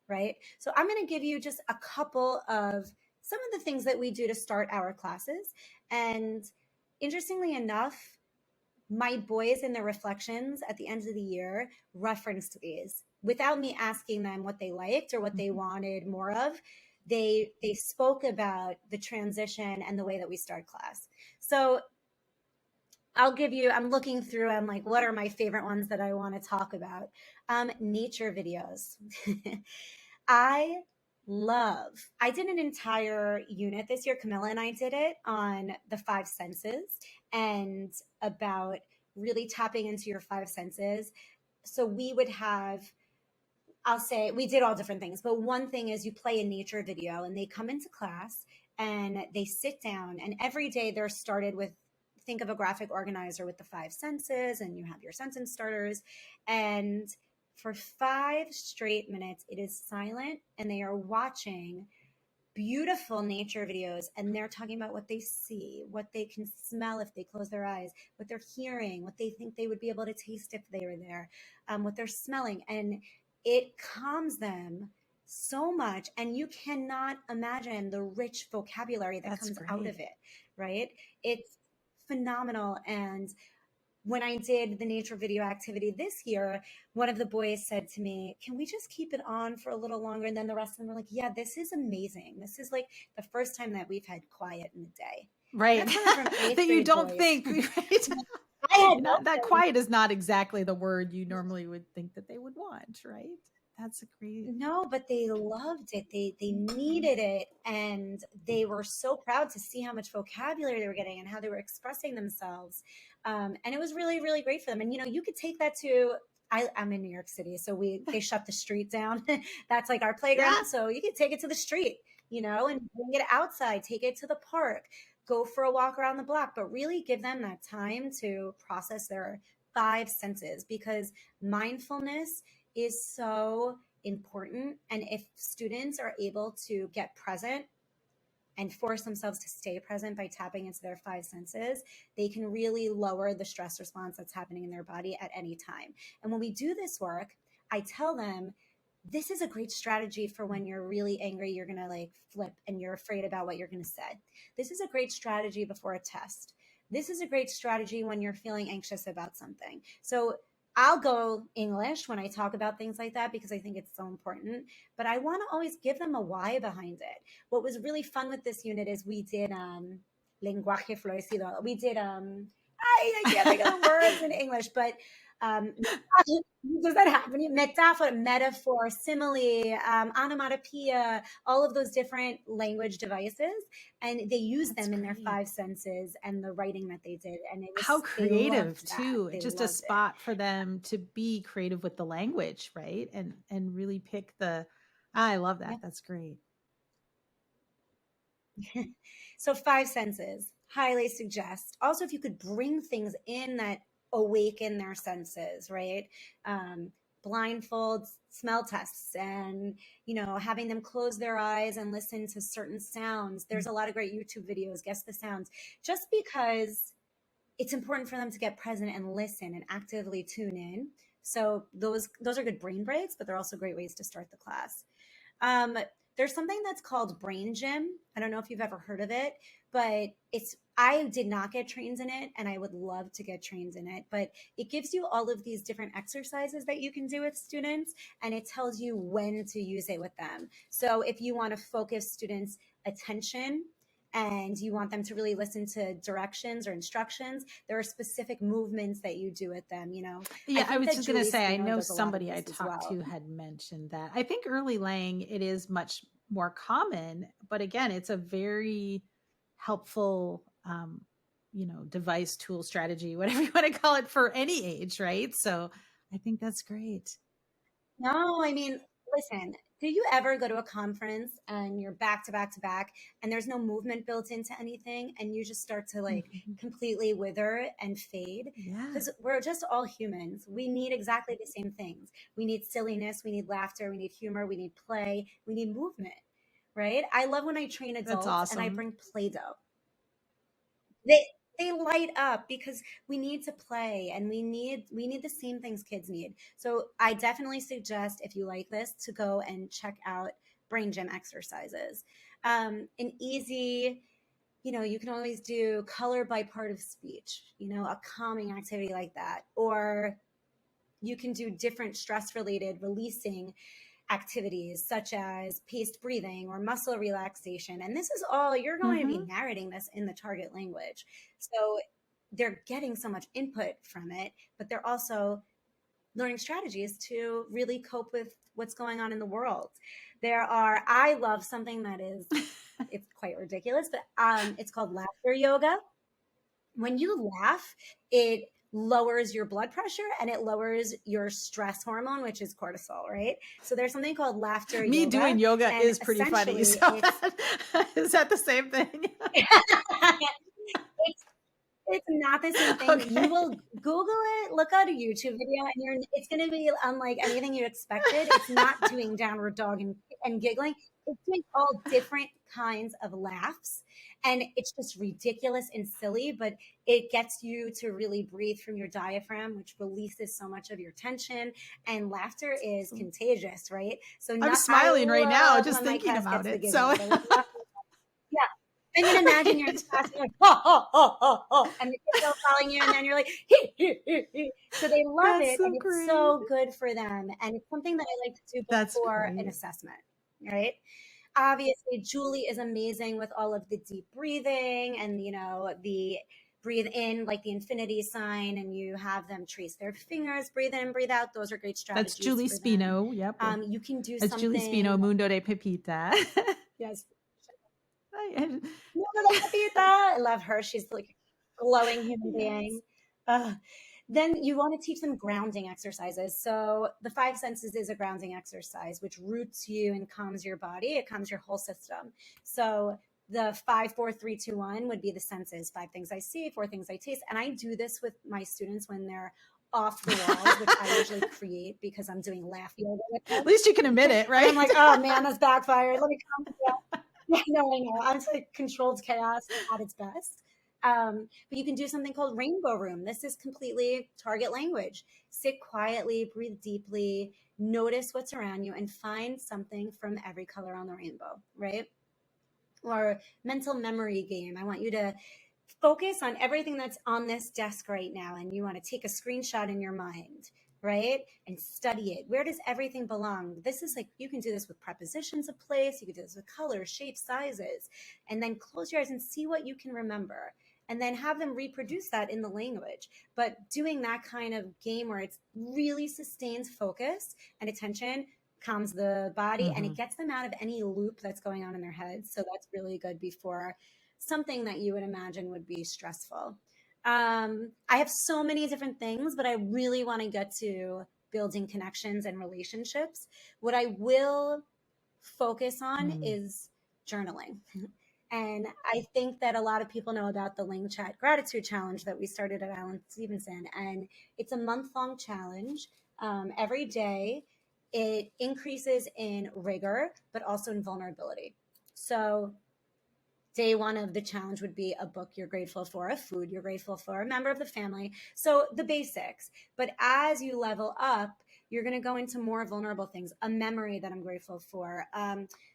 right? So I'm going to give you just a couple of some of the things that we do to start our classes. And interestingly enough, my boys in their reflections at the end of the year referenced these without me asking them what they liked or what they wanted more of. They spoke about the transition and the way that we start class. So I'm looking through, I'm like, what are my favorite ones that I want to talk about? Nature videos. I did an entire unit this year. Camilla and I did it on the 5 senses and about really tapping into your 5 senses. So we would have, I'll say, we did all different things, but one thing is you play a nature video and they come into class and they sit down, and every day they're started with, think of a graphic organizer with the 5 senses, and you have your sentence starters. And for 5 straight minutes, it is silent and they are watching beautiful nature videos, and they're talking about what they see, what they can smell if they close their eyes, what they're hearing, what they think they would be able to taste if they were there, what they're smelling. And it calms them so much. And you cannot imagine the rich vocabulary that comes out of it, right? It's phenomenal. And when I did the nature video activity this year, one of the boys said to me, can we just keep it on for a little longer? And then the rest of them were like, yeah, this is amazing. This is like the first time that we've had quiet in the day. Right. That you don't think, right? That quiet is not exactly the word you normally would think that they would want, right? That's a great. No, but they loved it. They needed it. And they were so proud to see how much vocabulary they were getting and how they were expressing themselves. And it was really, really great for them. And, you could take that to, I'm in New York City, so they shut the street down. That's like our playground. Yeah. So you could take it to the street, and bring it outside, take it to the park, go for a walk around the block, but really give them that time to process their 5 senses, because mindfulness is so important. And if students are able to get present and force themselves to stay present by tapping into their 5 senses, they can really lower the stress response that's happening in their body at any time. And when we do this work, I tell them, this is a great strategy for when you're really angry, you're going to like flip and you're afraid about what you're going to say. This is a great strategy before a test. This is a great strategy when you're feeling anxious about something. So I'll go English when I talk about things like that because I think it's so important, but I want to always give them a why behind it. What was really fun with this unit is we did lenguaje florecido. We did I can't think of the words in English, but um does that happen? Metaphor, simile, onomatopoeia, all of those different language devices, and they use them in their five senses and the writing that they did, and it was how creative that. too. They Just a spot for them to be creative with the language, right? And really pick the. I love that. Yeah. That's great. So 5 senses, highly suggest. Also, if you could bring things in that awaken their senses, right? Blindfolds, smell tests, and having them close their eyes and listen to certain sounds. There's a lot of great YouTube videos, guess the sounds, just because it's important for them to get present and listen and actively tune in. So those are good brain breaks, but they're also great ways to start the class. There's something that's called Brain Gym. I don't know if you've ever heard of it, but I did not get trained in it, and I would love to get trained in it. But it gives you all of these different exercises that you can do with students, and it tells you when to use it with them. So if you want to focus students' attention and you want them to really listen to directions or instructions, there are specific movements that you do with them, Yeah, I was just going to say, I know somebody I talked to had mentioned that. I think early lang, it is much more common, but again, it's a very helpful, device, tool, strategy, whatever you want to call it, for any age, right? So I think that's great. No, I mean, listen, do you ever go to a conference and you're back to back to back and there's no movement built into anything and you just start to like completely wither and fade? Yeah. Because we're just all humans. We need exactly the same things. We need silliness, we need laughter, we need humor, we need play, we need movement, right? I love when I train adults and I bring Play-Doh. They light up because we need to play and we need the same things kids need. So I definitely suggest, if you like this, to go and check out Brain Gym exercises. An easy, you can always do color by part of speech, a calming activity like that. Or you can do different stress related releasing activities such as paced breathing or muscle relaxation. And this is all, you're going to be narrating this in the target language. So they're getting so much input from it, but they're also learning strategies to really cope with what's going on in the world. I love something that is, it's quite ridiculous, but it's called laughter yoga. When you laugh, it lowers your blood pressure and it lowers your stress hormone, which is cortisol, right? So there's something called laughter yoga. Me doing yoga is pretty funny. So is that the same thing? It's not the same thing. Okay. You will Google it, look at a YouTube video, and it's going to be unlike anything you expected. It's not doing downward dog and giggling. It's doing all different kinds of laughs. And it's just ridiculous and silly, but it gets you to really breathe from your diaphragm, which releases so much of your tension. And laughter is contagious, right? So I'm smiling right now just thinking about it. So yeah. And then imagine you're in class and you're like, oh, and the kids are following you, and then you're like, so they love it, and it's so good for them. And it's something that I like to do before an assessment, right? Obviously, Julie is amazing with all of the deep breathing and, the breathe in, like the infinity sign, and you have them trace their fingers, breathe in and breathe out. Those are great strategies. That's Julie Spino. Yep. You can do That's something. Julie Spino, Mundo de Pepita. Yes. I love her. She's like a glowing human being. Then you want to teach them grounding exercises. So the 5 senses is a grounding exercise, which roots you and calms your body. It calms your whole system. So the 5, 4, 3, 2, 1 would be the senses. 5 things I see, 4 things I taste. And I do this with my students when they're off the walls, which I usually create because I'm doing laugh yoga with them. At least you can admit it, right? And I'm like, oh man, that's backfired. Let me calm down. No, I know. I'm like controlled chaos at its best. But you can do something called rainbow room. This is completely target language. Sit quietly, breathe deeply, notice what's around you, and find something from every color on the rainbow, right? Or mental memory game. I want you to focus on everything that's on this desk right now, and you want to take a screenshot in your mind, right? And study it. Where does everything belong? This is like, you can do this with prepositions of place, you can do this with colors, shapes, sizes, and then close your eyes and see what you can remember. And then have them reproduce that in the language. But doing that kind of game where it really sustains focus and attention, calms the body, and it gets them out of any loop that's going on in their heads. So that's really good before something that you would imagine would be stressful. I have so many different things, but I really want to get to building connections and relationships. What I will focus on is journaling. And I think that a lot of people know about the Ling Chat Gratitude Challenge that we started at Alan Stevenson. And it's a month-long challenge. Every day, it increases in rigor, but also in vulnerability. So day one of the challenge would be a book you're grateful for, a food you're grateful for, a member of the family. So the basics. But as you level up, you're going to go into more vulnerable things, a memory that I'm grateful for,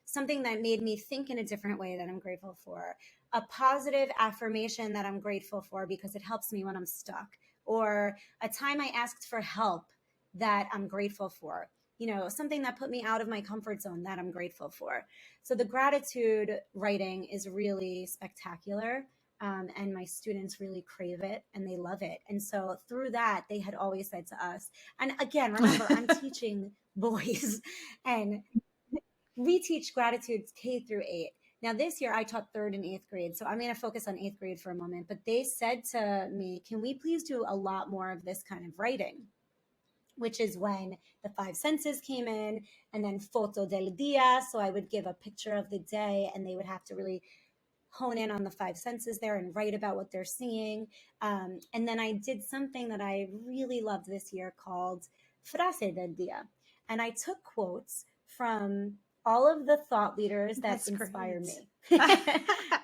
something that made me think in a different way that I'm grateful for, a positive affirmation that I'm grateful for because it helps me when I'm stuck, or a time I asked for help that I'm grateful for, something that put me out of my comfort zone that I'm grateful for. So the gratitude writing is really spectacular. And my students really crave it and they love it. And so through that, they had always said to us, and again, remember, I'm teaching boys and we teach gratitude K through 8. Now this year I taught 3rd and 8th grade. So I'm going to focus on 8th grade for a moment, but they said to me, can we please do a lot more of this kind of writing? Which is when the 5 senses came in, and then foto del dia. So I would give a picture of the day and they would have to really hone in on the 5 senses there and write about what they're seeing. And then I did something that I really loved this year called frase del dia. And I took quotes from all of the thought leaders that inspire me.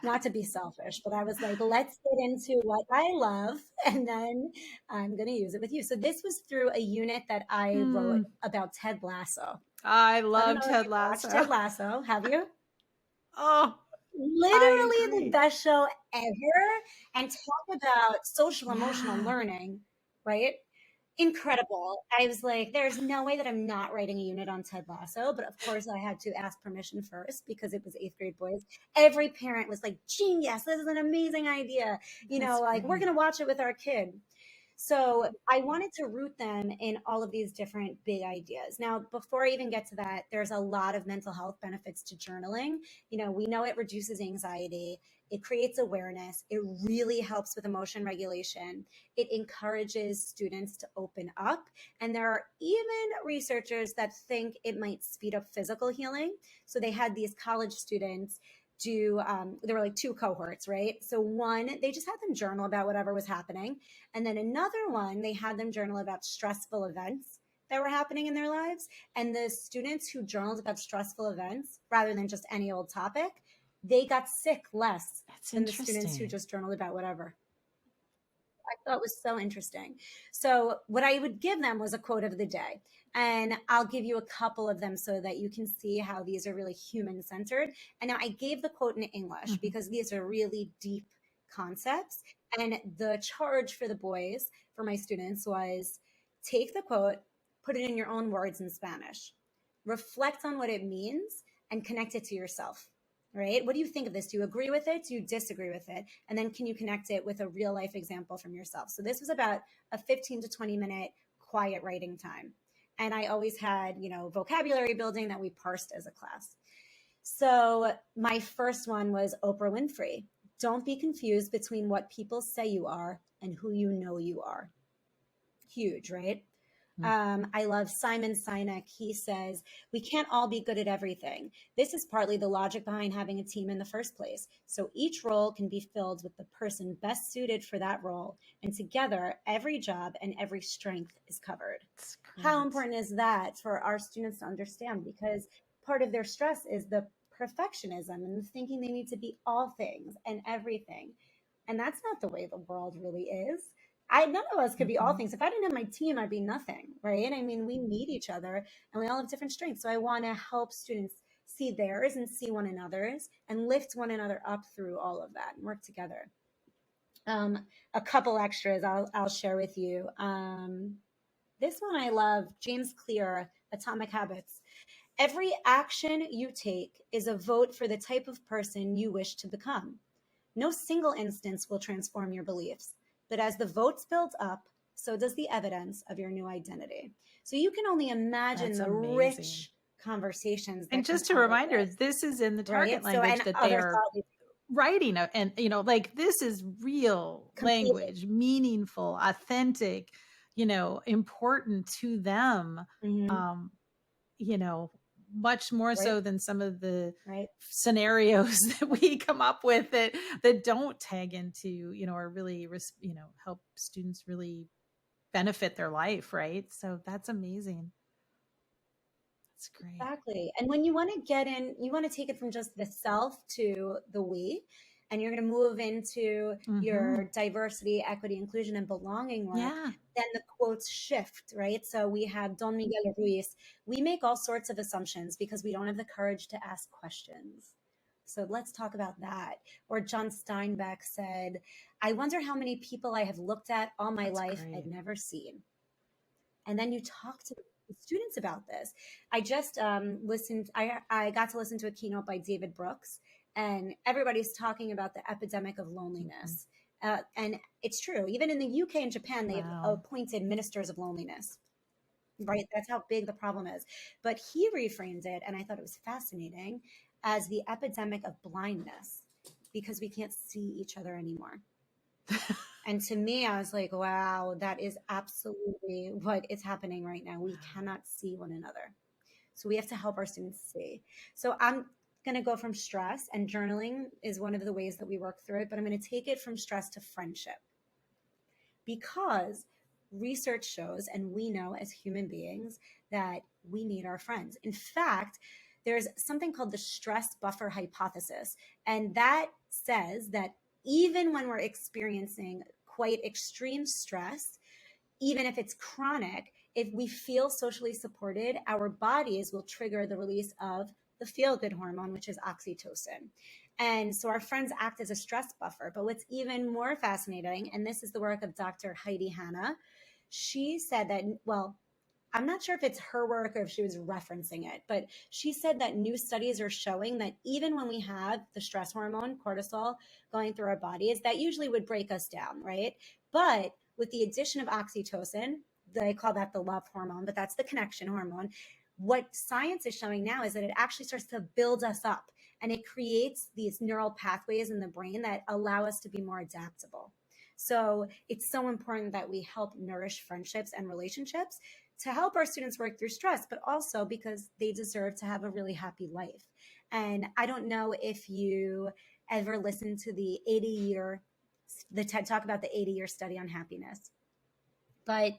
Not to be selfish, but I was like, let's get into what I love, and then I'm going to use it with you. So this was through a unit that I wrote about Ted Lasso. I love Ted Lasso. Ted Lasso, have you? Oh, literally the best show ever. And talk about social emotional learning, right? Incredible. I was like, there's no way that I'm not writing a unit on Ted Lasso. But of course, I had to ask permission first because it was 8th grade boys. Every parent was like, genius, this is an amazing idea. Like, we're going to watch it with our kid. So I wanted to root them in all of these different big ideas. Now, before I even get to that, there's a lot of mental health benefits to journaling. We know it reduces anxiety. It creates awareness. It really helps with emotion regulation. It encourages students to open up. And there are even researchers that think it might speed up physical healing. So they had these college students there were like 2 cohorts, right? So one, they just had them journal about whatever was happening. And then another one, they had them journal about stressful events that were happening in their lives. And the students who journaled about stressful events, rather than just any old topic, they got sick less than the students who just journaled about whatever. I thought was so interesting. So what I would give them was a quote of the day. And I'll give you a couple of them so that you can see how these are really human-centered. And now I gave the quote in English because these are really deep concepts. And the charge for the boys, for my students, was take the quote, put it in your own words in Spanish, reflect on what it means, and connect it to yourself. Right? What do you think of this? Do you agree with it? Do you disagree with it? And then can you connect it with a real life example from yourself? So this was about a 15 to 20 minute quiet writing time. And I always had, vocabulary building that we parsed as a class. So my first one was Oprah Winfrey. Don't be confused between what people say you are and who you know you are. Huge, right? I love Simon Sinek. He says, we can't all be good at everything. This is partly the logic behind having a team in the first place. So each role can be filled with the person best suited for that role. And together, every job and every strength is covered. How important is that for our students to understand? Because part of their stress is the perfectionism and thinking they need to be all things and everything. And that's not the way the world really is. None of us could be all things. If I didn't have my team, I'd be nothing, right? I mean, we need each other and we all have different strengths. So I want to help students see theirs and see one another's and lift one another up through all of that and work together. A couple extras I'll share with you. This one I love, James Clear, Atomic Habits. Every action you take is a vote for the type of person you wish to become. No single instance will transform your beliefs, but as the votes build up, so does the evidence of your new identity. So you can only imagine the rich conversations. And just a reminder, this is in the target language that they are writing. And, like, this is real language, meaningful, authentic, important to them, much more so than some of the scenarios that we come up with that don't tag into, or really, help students really benefit their life. Right. So that's amazing. That's great. Exactly. And when you want to get in, you want to take it from just the self to the we, and you're going to move into your diversity, equity, inclusion, and belonging work, then the quotes shift, right? So we have Don Miguel Ruiz. We make all sorts of assumptions because we don't have the courage to ask questions. So let's talk about that. Or John Steinbeck said, I wonder how many people I have looked at all my life and never seen. And then you talk to students about this. I just listened, I got to listen to a keynote by David Brooks, and everybody's talking about the epidemic of loneliness. And it's true. Even in the UK and Japan, they've appointed ministers of loneliness, right? That's how big the problem is. But he reframed it, and I thought it was fascinating, as the epidemic of blindness, because we can't see each other anymore. And to me, I was like, wow, that is absolutely what is happening right now. We cannot see one another. So we have to help our students see. So I'm going to go from stress, and journaling is one of the ways that we work through it, but I'm going to take it from stress to friendship. Because research shows, and we know as human beings, that we need our friends. In fact, there's something called the stress buffer hypothesis. And that says that even when we're experiencing quite extreme stress, even if it's chronic, if we feel socially supported, our bodies will trigger the release of the feel-good hormone, which is oxytocin. And so our friends act as a stress buffer. But what's even more fascinating, and this is the work of Dr. Heidi Hanna, she said that, well, I'm not sure if it's her work or if she was referencing it, but she said that new studies are showing that even when we have the stress hormone, cortisol, going through our bodies, that usually would break us down, right? But with the addition of oxytocin, they call that the love hormone, but that's the connection hormone. What science is showing now is that it actually starts to build us up, and it creates these neural pathways in the brain that allow us to be more adaptable. So it's so important that we help nourish friendships and relationships to help our students work through stress, but also because they deserve to have a really happy life. And I don't know if you ever listened to the TED Talk about the 80-year study on happiness, but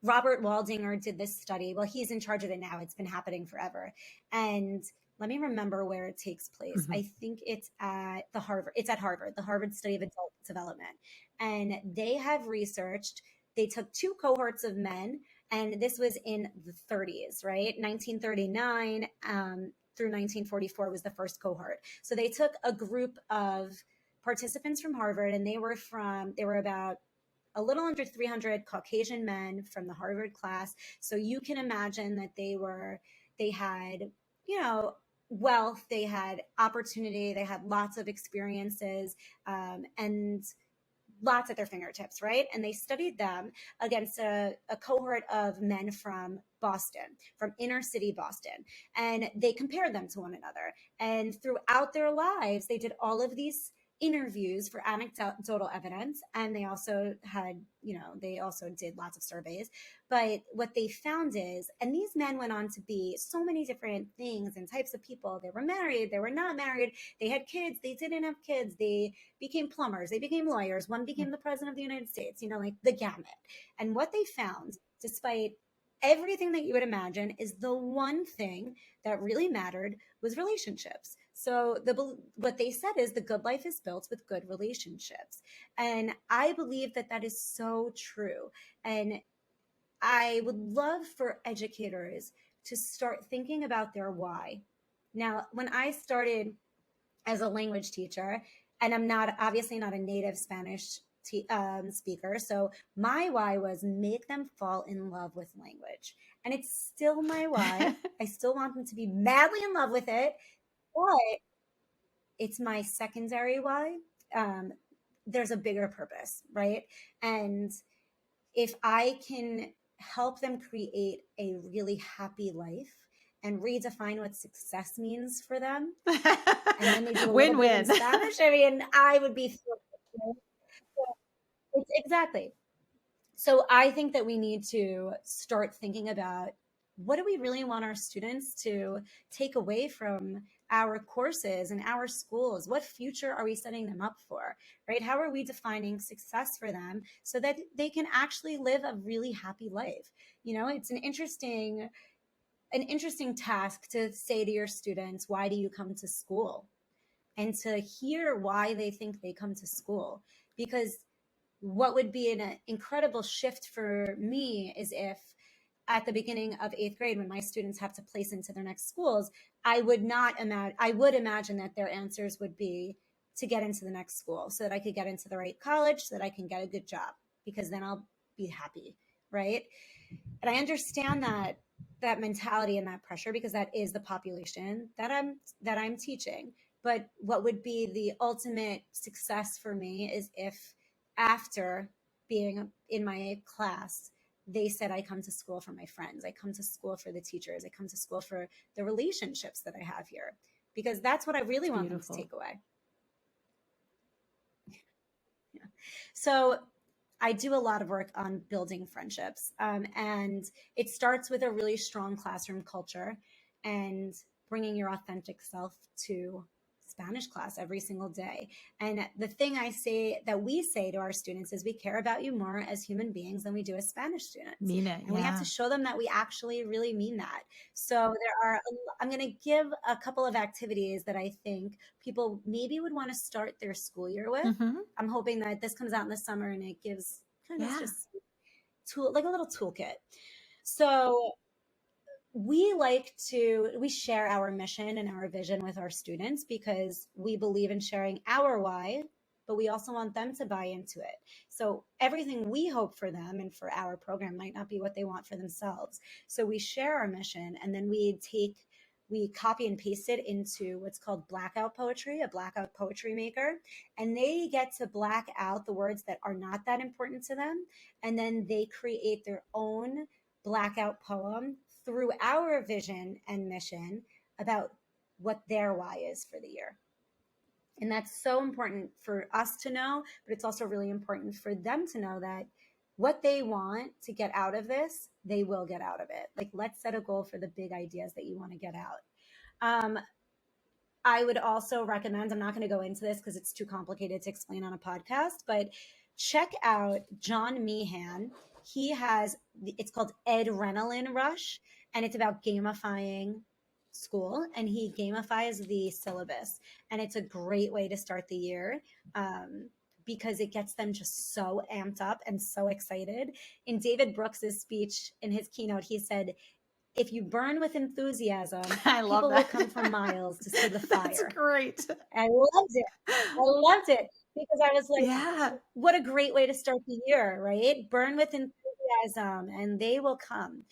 Robert Waldinger did this study. Well, he's in charge of it now. It's been happening forever. And let me remember where it takes place. I think it's at Harvard, the Harvard Study of Adult Development. And they have researched, they took two cohorts of men, and this was in the 30s, right? 1939 through 1944 was the first cohort. So they took a group of participants from Harvard, and they were about a little under 300 Caucasian men from the Harvard class. So you can imagine that they had, wealth, they had opportunity, they had lots of experiences, and lots at their fingertips, right? And they studied them against a cohort of men from Boston, from inner city Boston. And they compared them to one another. And throughout their lives, they did all of these interviews for anecdotal evidence. And they also had, they also did lots of surveys. But what they found is, and these men went on to be so many different things and types of people. They were married, they were not married, they had kids, they didn't have kids, they became plumbers, they became lawyers, one became the president of the United States, like the gamut. And what they found, despite everything that you would imagine, is the one thing that really mattered was relationships. So what they said is the good life is built with good relationships. And I believe that that is so true. And I would love for educators to start thinking about their why. Now, when I started as a language teacher, and I'm not obviously not a native Spanish speaker, so my why was make them fall in love with language. And it's still my why. I still want them to be madly in love with it, but it's my secondary why. There's a bigger purpose, right? And if I can help them create a really happy life and redefine what success means for them, and then they do a little bit in Spanish, I mean, I would be thrilled. Exactly. So I think that we need to start thinking about what do we really want our students to take away from our courses and our schools? What future are we setting them up for, right? How are we defining success for them so that they can actually live a really happy life? You know, it's an interesting task to say to your students, why do you come to school? And to hear why they think they come to school. Because what would be an incredible shift for me is if at the beginning of 8th grade, when my students have to place into their next schools, I would imagine that their answers would be to get into the next school so that I could get into the right college, so that I can get a good job, because then I'll be happy, right? And I understand that mentality and that pressure, because that is the population that I'm teaching. But what would be the ultimate success for me is if after being in my class, they said, I come to school for my friends, I come to school for the teachers, I come to school for the relationships that I have here, because that's what I really want them to take away. Yeah. So I do a lot of work on building friendships. And it starts with a really strong classroom culture and bringing your authentic self to Spanish class every single day. And the thing we say to our students is we care about you more as human beings than we do as Spanish students. Mean it. And we have to show them that we actually really mean that. So I'm going to give a couple of activities that I think people maybe would want to start their school year with. Mm-hmm. I'm hoping that this comes out in the summer and it gives kind of just like a little toolkit. So we share our mission and our vision with our students because we believe in sharing our why, but we also want them to buy into it. So everything we hope for them and for our program might not be what they want for themselves. So we share our mission, and then we copy and paste it into what's called blackout poetry, a blackout poetry maker. And they get to black out the words that are not that important to them. And then they create their own blackout poem through our vision and mission about what their why is for the year. And that's so important for us to know, but it's also really important for them to know that what they want to get out of this, they will get out of it. Like, let's set a goal for the big ideas that you want to get out. I would also recommend, I'm not going to go into this because it's too complicated to explain on a podcast, but check out John Meehan. It's called Adrenaline Rush, and it's about gamifying school, and he gamifies the syllabus. And it's a great way to start the year. Because it gets them just so amped up and so excited. In David Brooks's speech, in his keynote, he said, if you burn with enthusiasm, people will come from miles to see the fire. That's great. I loved it because I was like, what a great way to start the year, right? Burn with enthusiasm and they will come.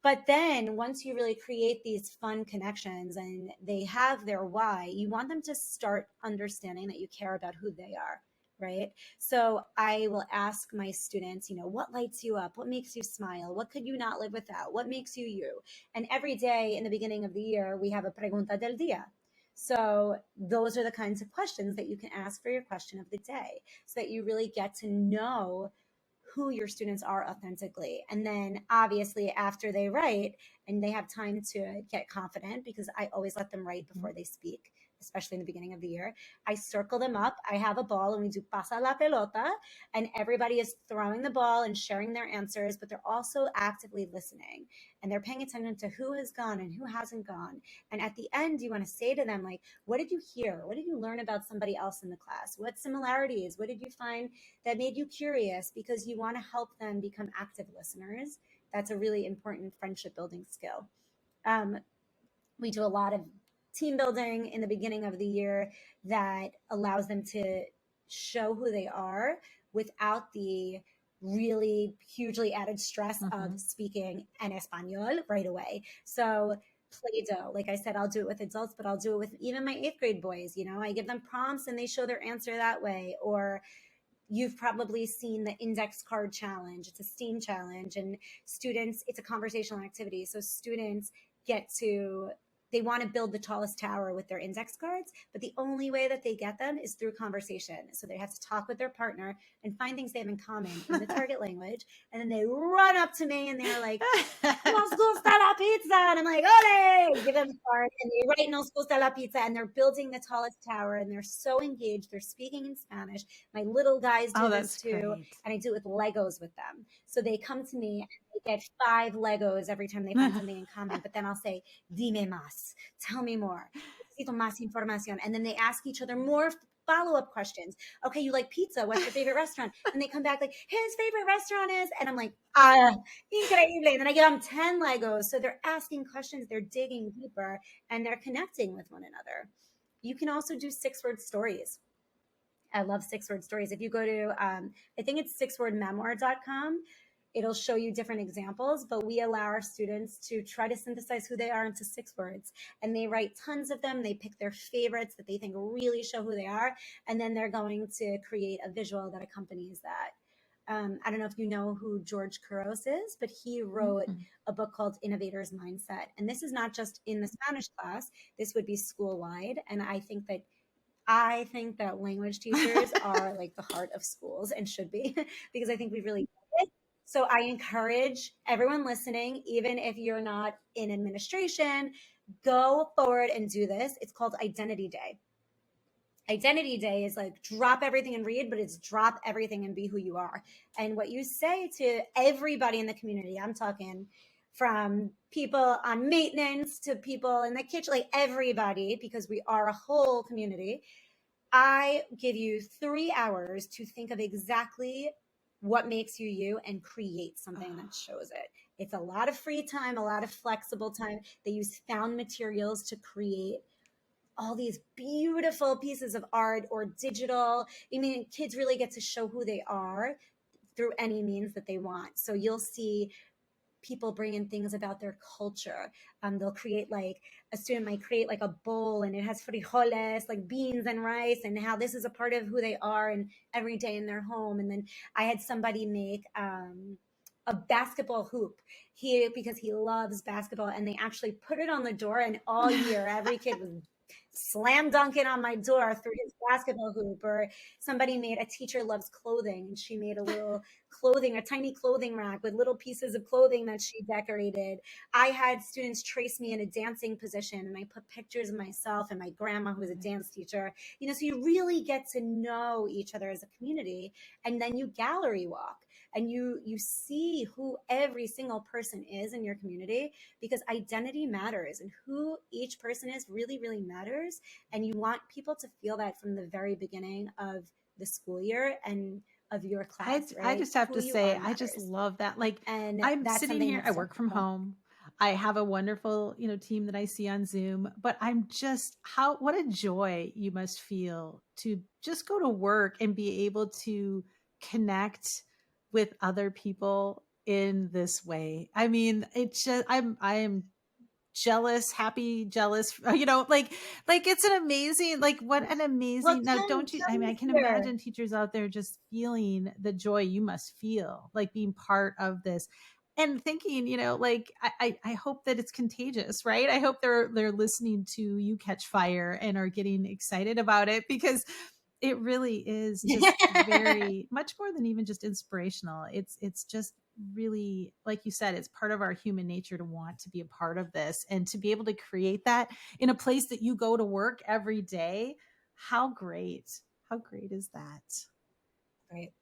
But then once you really create these fun connections and they have their why, you want them to start understanding that you care about who they are. Right. So I will ask my students, what lights you up? What makes you smile? What could you not live without? What makes you you? And every day in the beginning of the year, we have a pregunta del día. So those are the kinds of questions that you can ask for your question of the day so that you really get to know who your students are authentically. And then obviously after they write and they have time to get confident, because I always let them write before they speak. especially in the beginning of the year, I circle them up. I have a ball and we do pasa la pelota, and everybody is throwing the ball and sharing their answers, but they're also actively listening and they're paying attention to who has gone and who hasn't gone. And at the end, you want to say to them, like, what did you hear? What did you learn about somebody else in the class? What similarities? What did you find that made you curious? Because you want to help them become active listeners. That's a really important friendship building skill. We do a lot of team building in the beginning of the year that allows them to show who they are without the really hugely added stress of speaking en español right away. So Play-Doh, like I said, I'll do it with adults, but I'll do it with even my 8th grade boys. You know, I give them prompts and they show their answer that way. Or you've probably seen the index card challenge. It's a STEAM challenge, and students, it's a conversational activity. So students they want to build the tallest tower with their index cards, but the only way that they get them is through conversation. So they have to talk with their partner and find things they have in common in the target language. And then they run up to me and they're like, nos gusta la pizza. And I'm like, ole, give them a card. And they write nos gusta la pizza, and they're building the tallest tower, and they're so engaged. They're speaking in Spanish. My little guys do this too. Great. And I do it with Legos with them. So they come to me and they get 5 Legos every time they find something in common. But then I'll say, dime más, tell me more. Necesito más información. And then they ask each other more follow-up questions. Okay, you like pizza? What's your favorite restaurant? And they come back like, his favorite restaurant is, and I'm like, increíble. And then I give them 10 Legos. So they're asking questions, they're digging deeper, and they're connecting with one another. You can also do 6-word stories. I love 6-word stories. If you go to, I think it's 6wordmemoir.com, it'll show you different examples, but we allow our students to try to synthesize who they are into 6 words. And they write tons of them. They pick their favorites that they think really show who they are. And then they're going to create a visual that accompanies that. I don't know if you know who George Couros is, but he wrote a book called Innovator's Mindset. And this is not just in the Spanish class. This would be school-wide. And I think that language teachers are like the heart of schools and should be, because I think we really get it. So I encourage everyone listening, even if you're not in administration, go forward and do this. It's called Identity Day. Identity Day is like drop everything and read, but it's drop everything and be who you are. And what you say to everybody in the community, I'm talking from people on maintenance to people in the kitchen, like everybody, because we are a whole community. I give you 3 hours to think of exactly what makes you you and create something that shows it. It's a lot of free time, a lot of flexible time. They use found materials to create all these beautiful pieces of art or digital. I mean, kids really get to show who they are through any means that they want. So you'll see people bring in things about their culture. They'll create, like, a student might create like a bowl and it has frijoles, like beans and rice, and how this is a part of who they are and every day in their home. And then I had somebody make a basketball hoop because he loves basketball, and they actually put it on the door, and all year every kid was slam dunking on my door through his basketball hoop. Or somebody made, a teacher loves clothing, and she made a tiny clothing rack with little pieces of clothing that she decorated. I had students trace me in a dancing position, and I put pictures of myself and my grandma, who was a dance teacher. So you really get to know each other as a community. And then you gallery walk and you see who every single person is in your community, because identity matters, and who each person is really, really matters. And you want people to feel that from the very beginning of the school year and of your class. I just have to say, I just love that. Like, and I'm sitting here, I work from home. I have a wonderful, team that I see on Zoom, but I'm just, what a joy you must feel to just go to work and be able to connect with other people in this way. I mean, it's just, I am jealous, happy, jealous, like it's an amazing, like what an amazing, now don't you, I mean, I can imagine teachers out there just feeling the joy you must feel, like being part of this and thinking, like, I hope that it's contagious, right? I hope they're listening to you catch fire and are getting excited about it, because it really is just very much more than even just inspirational. It's just really, like you said, it's part of our human nature to want to be a part of this and to be able to create that in a place that you go to work every day. How great. How great is that? Right.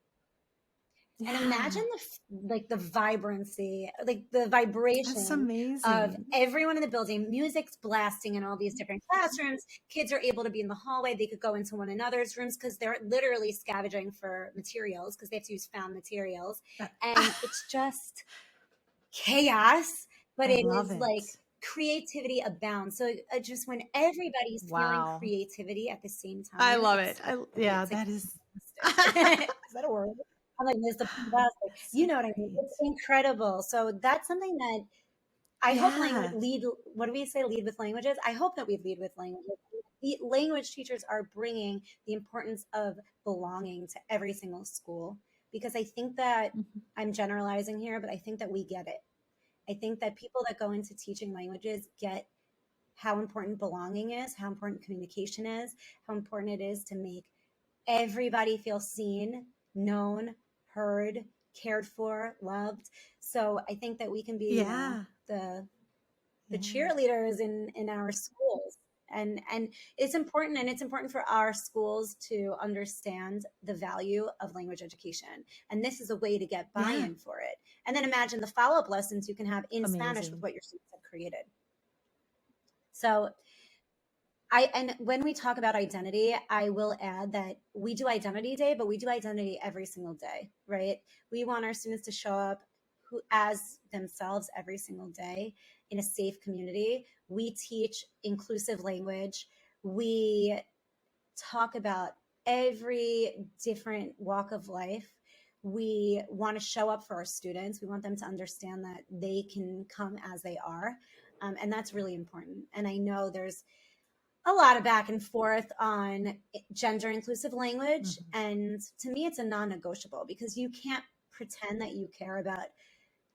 And Yeah. imagine the vibrancy, like the That's vibration of amazing. everyone in the building. Music's blasting in all these different classrooms. Kids are able to be in the hallway. They could go into one another's rooms because they're literally scavenging for materials because they have to use found materials. And it's just chaos, but I it love is it. like creativity abounds. So just when everybody's feeling Wow. creativity at the same I time, love it. Yeah, it's like that is. fantastic. Is that a word? I'm like, Mr. Fantastic. So You know what I mean? great. It's incredible. So that's something that I hope language Yeah. lead. What do we say? Lead with languages. I hope that we lead with languages. The language teachers are bringing the importance of belonging to every single school because I think that Mhm. I'm generalizing here, but I think that we get it. I think that people that go into teaching languages get how important belonging is, how important communication is, how important it is to make everybody feel seen, known, heard, cared for, loved. So I think that we can be, Yeah. the Yeah. cheerleaders in our schools. And it's important, and it's important for our schools to understand the value of language education. And this is a way to get Yeah. buy-in for it. And then imagine the follow-up lessons you can have in Spanish with Amazing. what your students have created. So and when we talk about identity, I will add that we do identity day, but we do identity every single day, right? We want our students to show up as themselves every single day in a safe community. We teach inclusive language. We talk about every different walk of life. We want to show up for our students. We want them to understand that they can come as they are. And that's really important. And I know there's a lot of back and forth on gender inclusive language. Mhm. And to me, it's a non negotiable because you can't pretend that you care about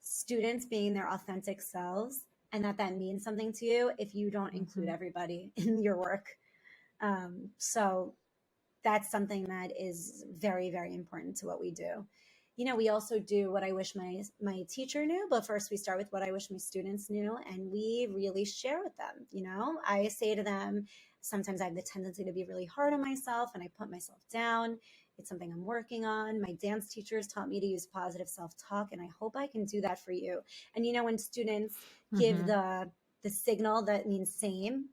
students being their authentic selves and that means something to you if you don't include Mhm. everybody in your work. So that's something that is very, very important to what we do. We also do what I wish my teacher knew, but first we start with what I wish my students knew, and we really share with them. I say to them, sometimes I have the tendency to be really hard on myself and I put myself down. It's something I'm working on. My dance teachers taught me to use positive self-talk, and I hope I can do that for you. And when students give Mhm. the signal that means same,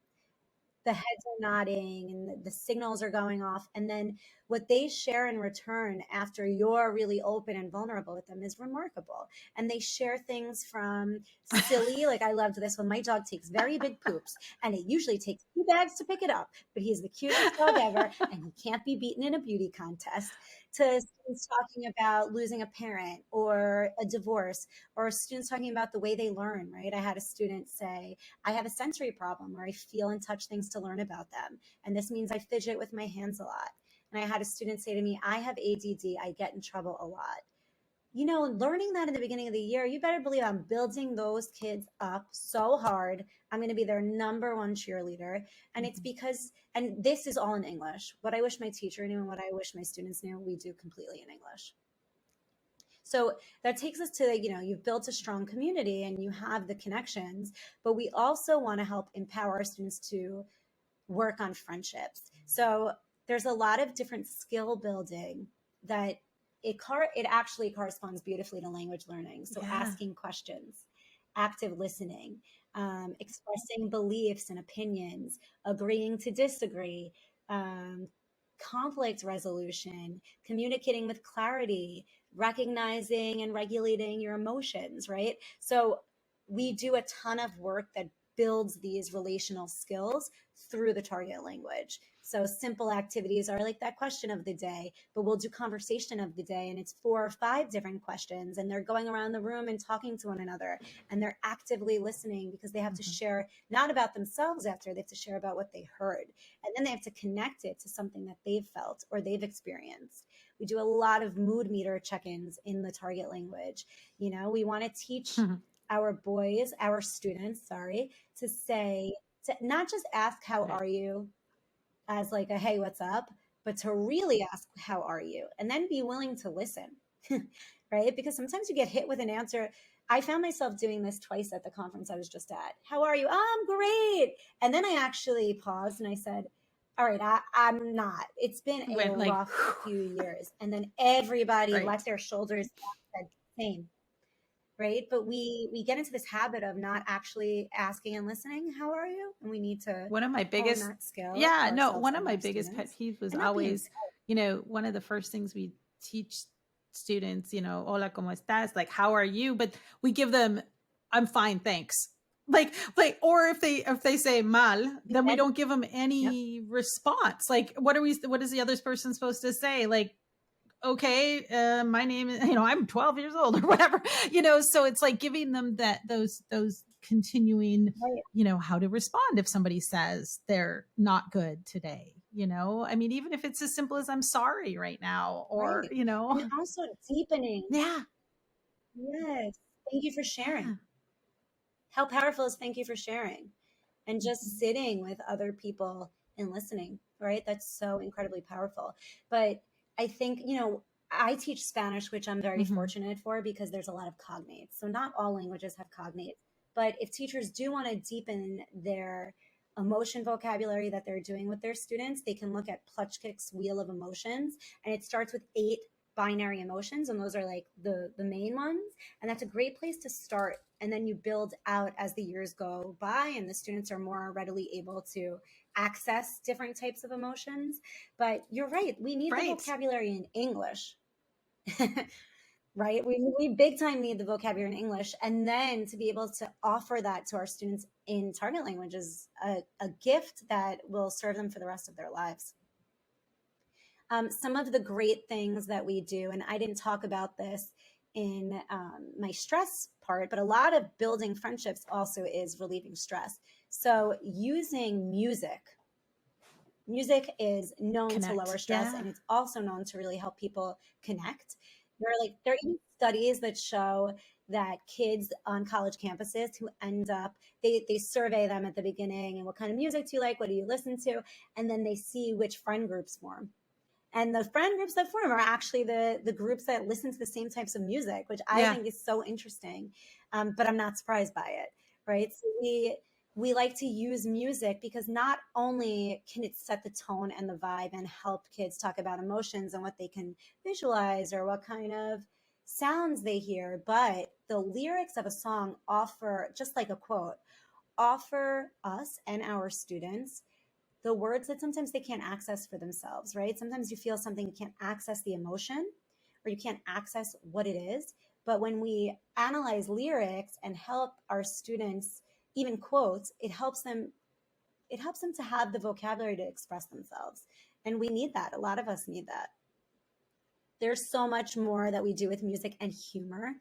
the heads are nodding and the signals are going off, and then what they share in return after you're really open and vulnerable with them is remarkable. And they share things from silly, like I loved this one, my dog takes very big poops and it usually takes 2 bags to pick it up, but he's the cutest dog ever and he can't be beaten in a beauty contest, to students talking about losing a parent or a divorce, or students talking about the way they learn. Right, I had a student say, I have a sensory problem where I feel and touch things to learn about them. And this means I fidget with my hands a lot. And I had a student say to me, I have ADD. I get in trouble a lot. Learning that in the beginning of the year, you better believe I'm building those kids up so hard. I'm going to be their number one cheerleader. And it's Mhm. because, and this is all in English. What I wish my teacher knew and what I wish my students knew, we do completely in English. So that takes us to, you've built a strong community and you have the connections, but we also want to help empower our students to work on friendships. So there's a lot of different skill building that it actually corresponds beautifully to language learning. So Yeah. asking questions, active listening, expressing beliefs and opinions, agreeing to disagree, um, conflict resolution, communicating with clarity, recognizing and regulating your emotions, right? So we do a ton of work that builds these relational skills through the target language. So simple activities are like that question of the day, but we'll do conversation of the day, and it's 4 or 5 different questions, and they're going around the room and talking to one another, and they're actively listening because they have to Mhm. share not about themselves after, they have to share about what they heard. And then they have to connect it to something that they've felt or they've experienced. We do a lot of mood meter check-ins in the target language. We want to teach our students, sorry, to say, to not just ask, how Right. are you, as like a, hey, what's up, but to really ask, how are you? And then be willing to listen, right? Because sometimes you get hit with an answer. I found myself doing this twice at the conference I was just at. How are you? Oh, I'm great. And then I actually paused and I said, all right, I'm not. It's been a Went like, rough few years. And then everybody right. let their shoulders down and said, same, right? But we get into this habit of not actually asking and listening, how are you? And we need to One of my hone biggest, that skill yeah, for no, ourselves one of and my our biggest pet students peeves was and not being always, one of the first things we teach students, hola, ¿cómo estás? Like, how are you? But we give them, I'm fine, thanks. Like, or if they say mal, then we don't give them any response. Like, what is the other person supposed to say? Like, okay, my name is, I'm 12 years old or whatever, so it's like giving them those continuing, how to respond if somebody says they're not good today, I mean, even if it's as simple as I'm sorry right now, or, and also deepening. Yeah. Yes. Thank you for sharing. Yeah. How powerful is thank you for sharing? And just sitting with other people and listening, right? That's so incredibly powerful. But I think, I teach Spanish, which I'm very fortunate for because there's a lot of cognates. So not all languages have cognates. But if teachers do want to deepen their emotion vocabulary that they're doing with their students, they can look at Plutchkik's Wheel of Emotions. And it starts with 8 binary emotions, and those are like the main ones. And that's a great place to start. And then you build out as the years go by and the students are more readily able to access different types of emotions. But you're right, we need the vocabulary in English. Right? We big time need the vocabulary in English. And then to be able to offer that to our students in target language is a gift that will serve them for the rest of their lives. Some of the great things that we do, and I didn't talk about this in my stress part, but a lot of building friendships also is relieving stress. So using music is known to lower stress, and it's also known to really help people connect. There are even studies that show that kids on college campuses who end up, they survey them at the beginning and what kind of music do you like, what do you listen to, and then they see which friend groups form. And the friend groups that form are actually the groups that listen to the same types of music, which I think is so interesting. But I'm not surprised by it, right? So we like to use music because not only can it set the tone and the vibe and help kids talk about emotions and what they can visualize or what kind of sounds they hear, but the lyrics of a song offer, just like a quote, offer us and our students the words that sometimes they can't access for themselves, right? Sometimes you feel something, you can't access the emotion or you can't access what it is. But when we analyze lyrics and help our students, even quotes, it helps them to have the vocabulary to express themselves. And we need that. A lot of us need that. There's so much more that we do with music and humor.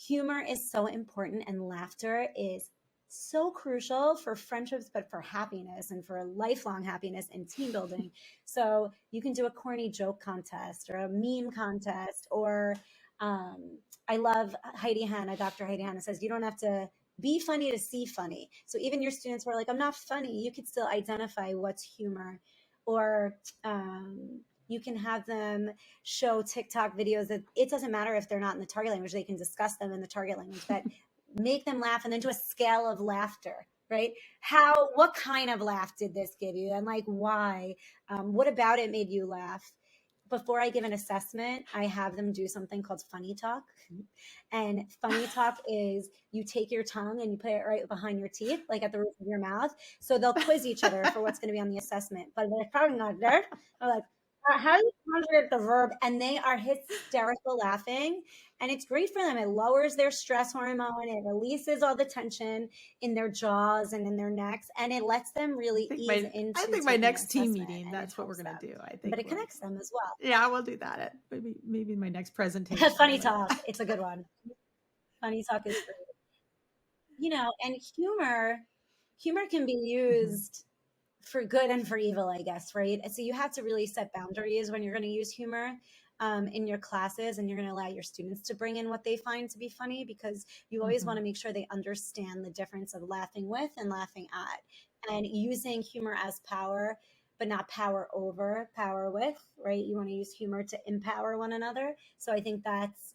Humor is so important, and laughter is so crucial for friendships, but for happiness and for lifelong happiness and team building. So you can do a corny joke contest or a meme contest, or I love Heidi Hanna. Dr. Heidi Hanna says you don't have to be funny to see funny. So even your students who are like, I'm not funny, you could still identify what's humor. Or you can have them show TikTok videos that it doesn't matter if they're not in the target language, they can discuss them in the target language that make them laugh, and then do a scale of laughter, right? What kind of laugh did this give you? And like, why? What about it made you laugh? Before I give an assessment, I have them do something called funny talk. And funny talk is you take your tongue and you put it right behind your teeth, like at the roof of your mouth. So they'll quiz each other for what's going to be on the assessment. But they're probably not there. They're like, how do you conjugate the verb? And they are hysterical laughing. And it's great for them. It lowers their stress hormone. It releases all the tension in their jaws and in their necks. And it lets them really ease into I think my next team meeting, that's what we're going to do. I think. But it connects them as well. Yeah, we'll do that. Maybe my next presentation. Funny talk. It's a good one. Funny talk is great. And humor can be used for good and for evil, I guess, right? And so you have to really set boundaries when you're going to use humor in your classes, and you're going to allow your students to bring in what they find to be funny, because you always want to make sure they understand the difference of laughing with and laughing at, and using humor as power. but not power over, power with, right? You want to use humor to empower one another. So I think that's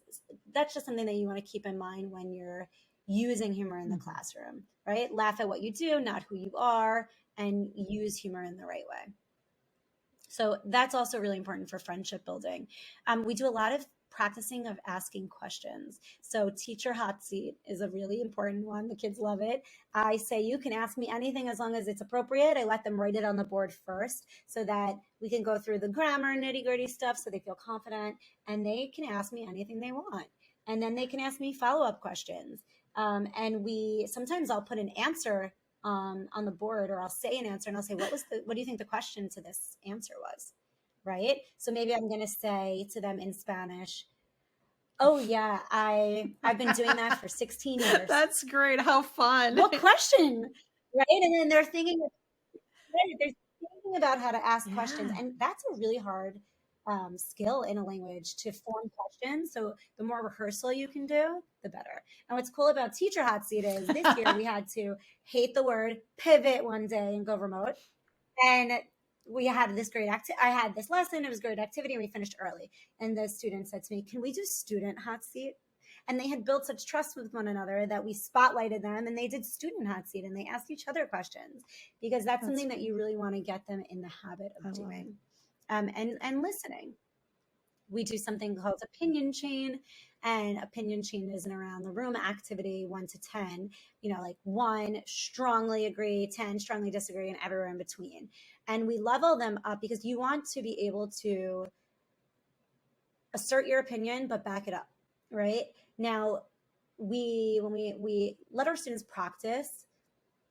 just something that you want to keep in mind when you're using humor in the classroom, right? Laugh at what you do, not who you are, and use humor in the right way. So that's also really important for friendship building. We do a lot of practicing of asking questions. So teacher hot seat is a really important one. The kids love it. I say, you can ask me anything as long as it's appropriate. I let them write it on the board first so that we can go through the grammar, nitty gritty stuff so they feel confident, and they can ask me anything they want. And then they can ask me follow-up questions. And sometimes I'll put an answer on the board, or I'll say an answer and I'll say, what do you think the question to this answer was? Right? So maybe I'm going to say to them in Spanish, oh yeah, I've been doing that for 16 years. That's great. How fun. What question? Right? And then they're thinking about how to ask questions. And that's a really hard skill in a language, to form questions. So the more rehearsal you can do, the better. And what's cool about Teacher Hot Seat is this year we had to hate the word pivot one day and go remote. And we had this great I had this lesson. It was great activity. And we finished early. And the student said to me, can we do student hot seat? And they had built such trust with one another that we spotlighted them, and they did student hot seat, and they asked each other questions, because that's something that you really want to get them in the habit of doing. And listening. We do something called opinion chain, and opinion chain is an around the room activity, 1 to 10, like 1, strongly agree, 10, strongly disagree, and everywhere in between. And we level them up because you want to be able to assert your opinion, but back it up, right? Now, when we let our students practice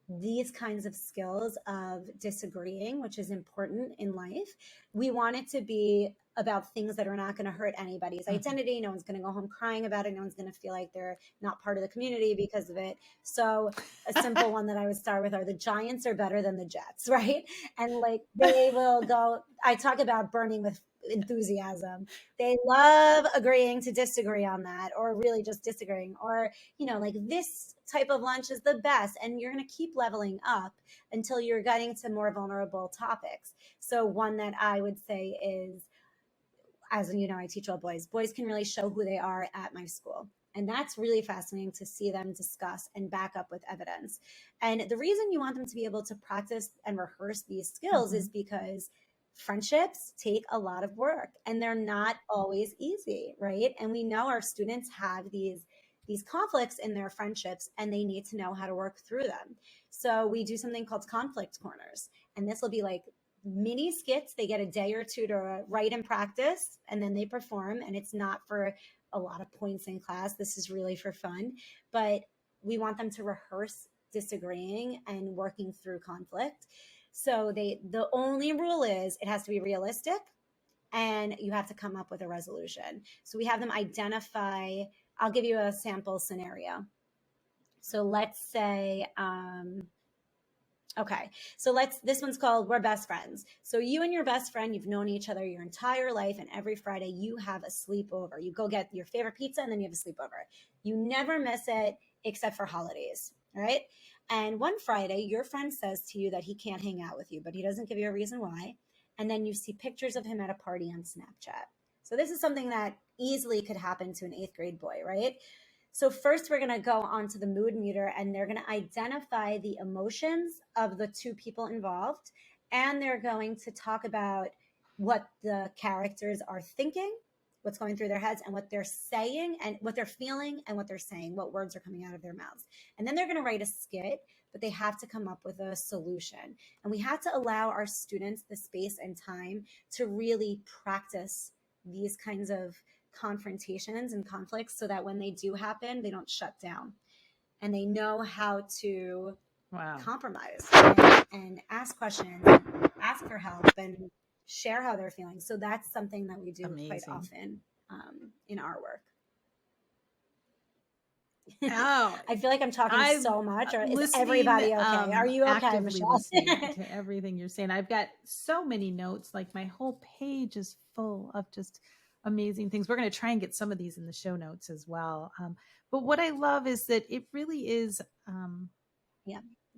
these kinds of skills of disagreeing, which is important in life, we want it to be about things that are not going to hurt anybody's identity. No one's going to go home crying about it. No one's going to feel like they're not part of the community because of it. So a simple one that I would start with are the Giants are better than the Jets, right? And like they will go, I talk about burning with enthusiasm. They love agreeing to disagree on that, or really just disagreeing, or like this type of lunch is the best, and you're going to keep leveling up until you're getting to more vulnerable topics. So one that I would say is, as I teach all boys can really show who they are at my school. And that's really fascinating to see them discuss and back up with evidence. And the reason you want them to be able to practice and rehearse these skills is because friendships take a lot of work, and they're not always easy, right? And we know our students have these conflicts in their friendships, and they need to know how to work through them. So we do something called conflict corners, and this will be like mini skits. They get a day or two to write and practice, and then they perform. And it's not for a lot of points in class. This is really for fun, but we want them to rehearse disagreeing and working through conflict. So the only rule is it has to be realistic, and you have to come up with a resolution. So we have them identify, I'll give you a sample scenario. So let's say, this one's called We're Best Friends. So you and your best friend, you've known each other your entire life, and every Friday you have a sleepover. You go get your favorite pizza, and then you have a sleepover. You never miss it except for holidays, right? And one Friday, your friend says to you that he can't hang out with you, but he doesn't give you a reason why. And then you see pictures of him at a party on Snapchat. So this is something that easily could happen to an 8th grade boy, right? So first we're going to go on to the mood meter, and they're going to identify the emotions of the two people involved. And they're going to talk about what the characters are thinking, what's going through their heads, and what they're saying, and what they're feeling, and what they're saying, what words are coming out of their mouths. And then they're going to write a skit, but they have to come up with a solution. And we have to allow our students the space and time to really practice these kinds of confrontations and conflicts, so that when they do happen, they don't shut down, and they know how to compromise and ask questions, and ask for help, and share how they're feeling. So that's something that we do quite often in our work. Oh, I feel like I'm talking so much. Or is everybody okay? Are you okay, Michelle? Listening to everything you're saying. I've got so many notes. Like my whole page is full of just amazing things. We're going to try and get some of these in the show notes as well. But what I love is that it really is.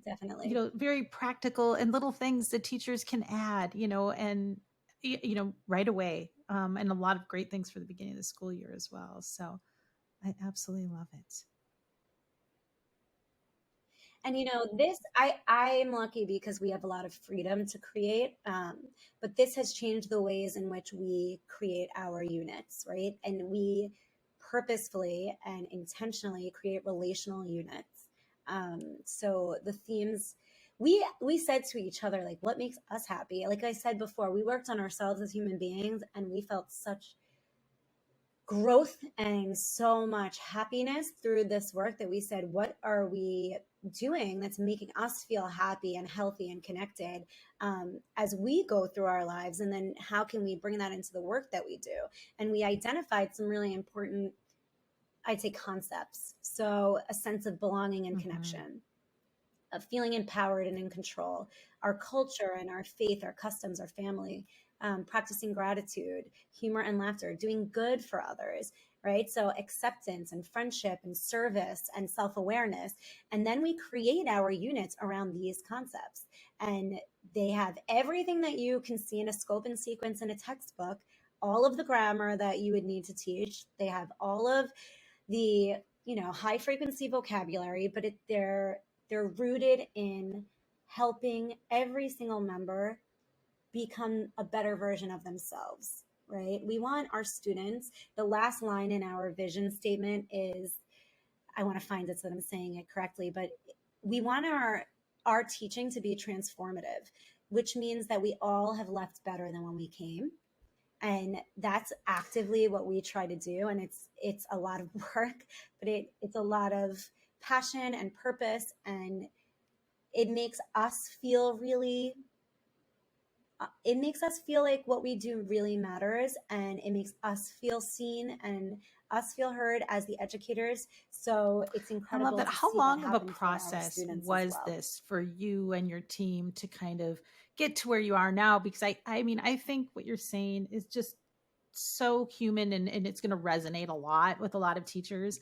Definitely. very practical and little things that teachers can add, and right away. And a lot of great things for the beginning of the school year as well. So I absolutely love it. And this, I am lucky because we have a lot of freedom to create. But this has changed the ways in which we create our units, right? And we purposefully and intentionally create relational units. So the themes we said to each other, like, what makes us happy? Like I said before, we worked on ourselves as human beings, and we felt such growth and so much happiness through this work that we said, what are we doing that's making us feel happy and healthy and connected as we go through our lives? And then how can we bring that into the work that we do? And we identified some really important, I'd say, concepts. So a sense of belonging and connection, of feeling empowered and in control, our culture and our faith, our customs, our family, practicing gratitude, humor and laughter, doing good for others, right? So acceptance and friendship and service and self-awareness. And then we create our units around these concepts. And they have everything that you can see in a scope and sequence in a textbook, all of the grammar that you would need to teach. They have all of the, high frequency vocabulary, but they're rooted in helping every single member become a better version of themselves, right? We want our students, the last line in our vision statement is, I want to find it so that I'm saying it correctly, but we want our teaching to be transformative, which means that we all have left better than when we came. And that's actively what we try to do. And it's a lot of work, but it's a lot of passion and purpose, and it makes us feel really it makes us feel like what we do really matters, and it makes us feel seen and us feel heard as the educators. So it's I love incredible that. to How see that long of a happen for our process students as was well. this for you and your team to kind of get to where you are now? Because I mean, I think what you're saying is just so human, and it's going to resonate a lot with a lot of teachers.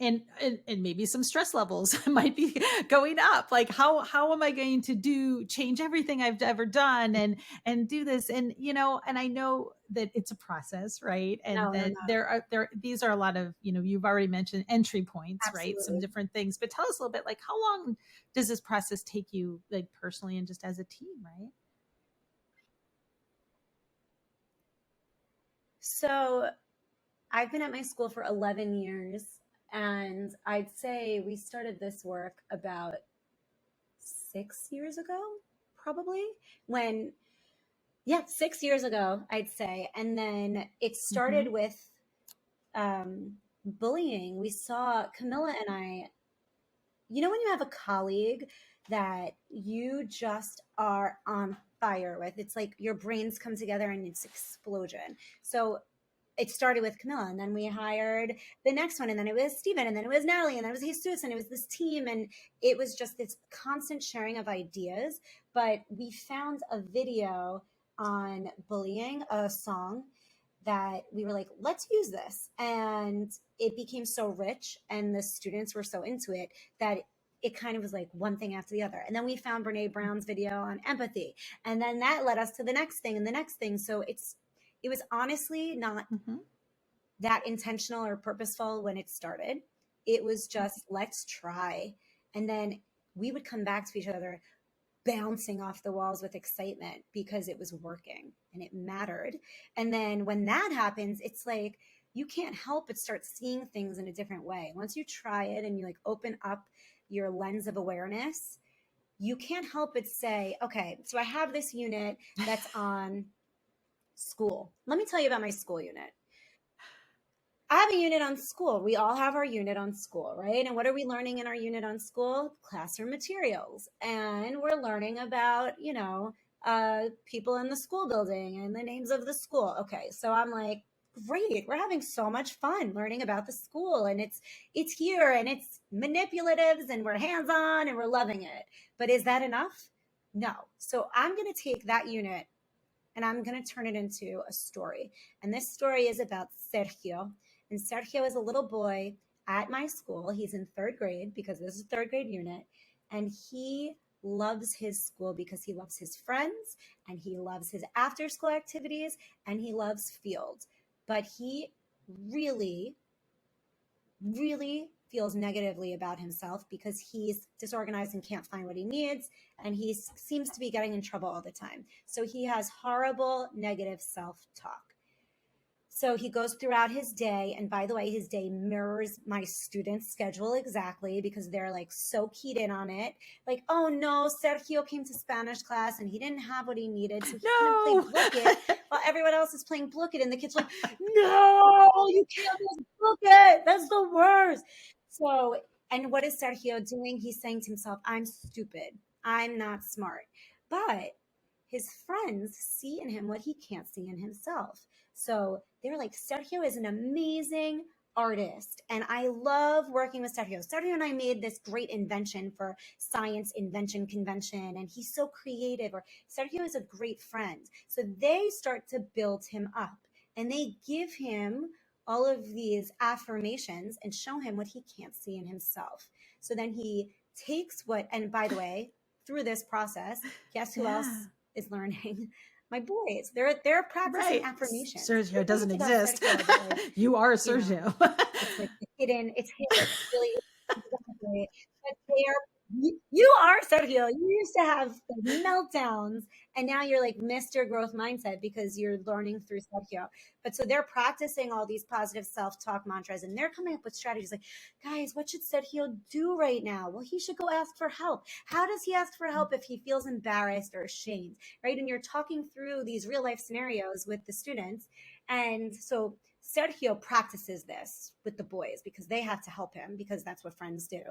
And maybe some stress levels might be going up. Like, how am I going to change everything I've ever done and do this? And and I know that it's a process, right? And No, no, that no. these are a lot of, you've already mentioned entry points, right? Some Absolutely. different things. But tell us a little bit, like, how long does this process take you, like, personally and just as a team, right? So I've been at my school for 11 years, and I'd say we started this work about 6 years ago, probably. When, yeah, 6 years ago, I'd say. And then it Mm-hmm. started with bullying. We saw Camilla and I, when you have a colleague that you just are on fire with, it's like your brains come together and it's explosion. So it started with Camilla, and then we hired the next one, and then it was Steven, and then it was Natalie, and then it was Jesus, and it was this team, and it was just this constant sharing of ideas. But we found a video on bullying, a song that we were like, let's use this. And it became so rich, and the students were so into it that it kind of was like one thing after the other. And then we found Brene Brown's video on empathy, and then that led us to the next thing and the next thing. So it was honestly not Mm-hmm. that intentional or purposeful when it started. It was just, let's try. And then we would come back to each other bouncing off the walls with excitement because it was working and it mattered. And then when that happens, it's like you can't help but start seeing things in a different way. Once you try it and you like open up your lens of awareness, you can't help but say, okay, so I have this unit that's on school. Let me tell you about my school unit. I have a unit on school. We all have our unit on school, right? And what are we learning in our unit on school? Classroom materials. And we're learning about, people in the school building and the names of the school. Okay, so I'm like, great. We're having so much fun learning about the school, and it's here, and it's manipulatives, and we're hands-on, and we're loving it. But is that enough? No. So I'm going to take that unit and I'm going to turn it into a story. And this story is about Sergio. And Sergio is a little boy at my school. He's in third grade because this is a third grade unit. And he loves his school because he loves his friends and he loves his after school activities and he loves field. But he really, really feels negatively about himself because he's disorganized and can't find what he needs. And he seems to be getting in trouble all the time. So he has horrible negative self-talk. So he goes throughout his day. And by the way, his day mirrors my students' schedule exactly because they're like so keyed in on it. Like, oh no, Sergio came to Spanish class and he didn't have what he needed. So he couldn't play Blook-It while everyone else is playing Blook-It. And the kid's like, no, you can't play Blook-It. That's the worst. So, and what is Sergio doing? He's saying to himself, I'm stupid. I'm not smart. But his friends see in him what he can't see in himself. So they're like, Sergio is an amazing artist. And I love working with Sergio. Sergio and I made this great invention for Science Invention Convention. And he's so creative. Or Sergio is a great friend. So they start to build him up and they give him all of these affirmations and show him what he can't see in himself. So then he takes what, and by the way, through this process, guess who else is learning? My boys. They're practicing affirmations. Sergio doesn't exist. Sergio, like, you are Sergio. It's like hidden. It's really exactly. But you are Sergio. You used to have meltdowns, and now you're like Mr. Growth Mindset because you're learning through Sergio. But so they're practicing all these positive self-talk mantras, and they're coming up with strategies like, guys, what should Sergio do right now? Well, he should go ask for help. How does he ask for help if he feels embarrassed or ashamed, right? And you're talking through these real life scenarios with the students, and so Sergio practices this with the boys because they have to help him because that's what friends do.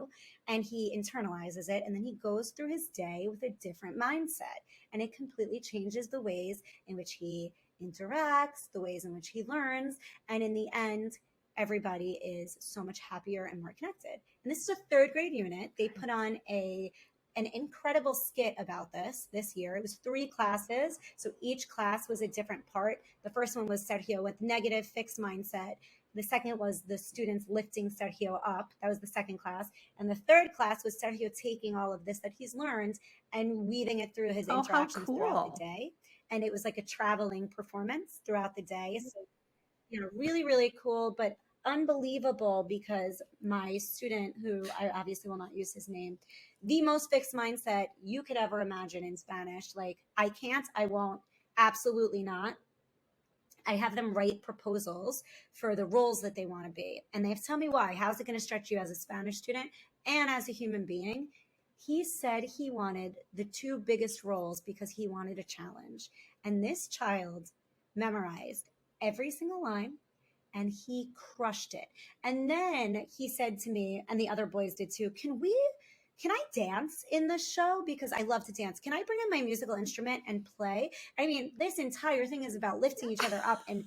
And he internalizes it. And then he goes through his day with a different mindset. And it completely changes the ways in which he interacts, the ways in which he learns. And in the end, everybody is so much happier and more connected. And this is a third grade unit. They put on an incredible skit about this year. It was 3 classes. So each class was a different part. The first one was Sergio with negative fixed mindset. The second was the students lifting Sergio up. That was the second class. And the third class was Sergio taking all of this that he's learned and weaving it through his interactions throughout the day. And it was like a traveling performance throughout the day. So, really, really cool, but unbelievable because my student, who I obviously will not use his name, the most fixed mindset you could ever imagine in Spanish. Like, I can't, I won't, absolutely not. I have them write proposals for the roles that they want to be. And they have to tell me why. How's it going to stretch you as a Spanish student and as a human being? He said he wanted the 2 biggest roles because he wanted a challenge. And this child memorized every single line and he crushed it. And then he said to me, and the other boys did too, can I dance in the show? Because I love to dance. Can I bring in my musical instrument and play? I mean, this entire thing is about lifting each other up and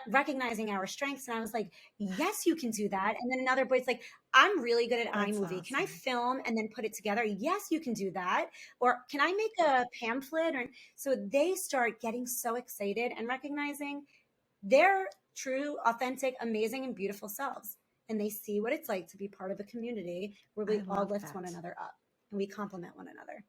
recognizing our strengths. And I was like, yes, you can do that. And then another boy's like, I'm really good at iMovie. Awesome. Can I film and then put it together? Yes, you can do that. Or can I make a pamphlet? Or so they start getting so excited and recognizing their true, authentic, amazing, and beautiful selves. And they see what it's like to be part of a community where we all lift one another up and we complement one another.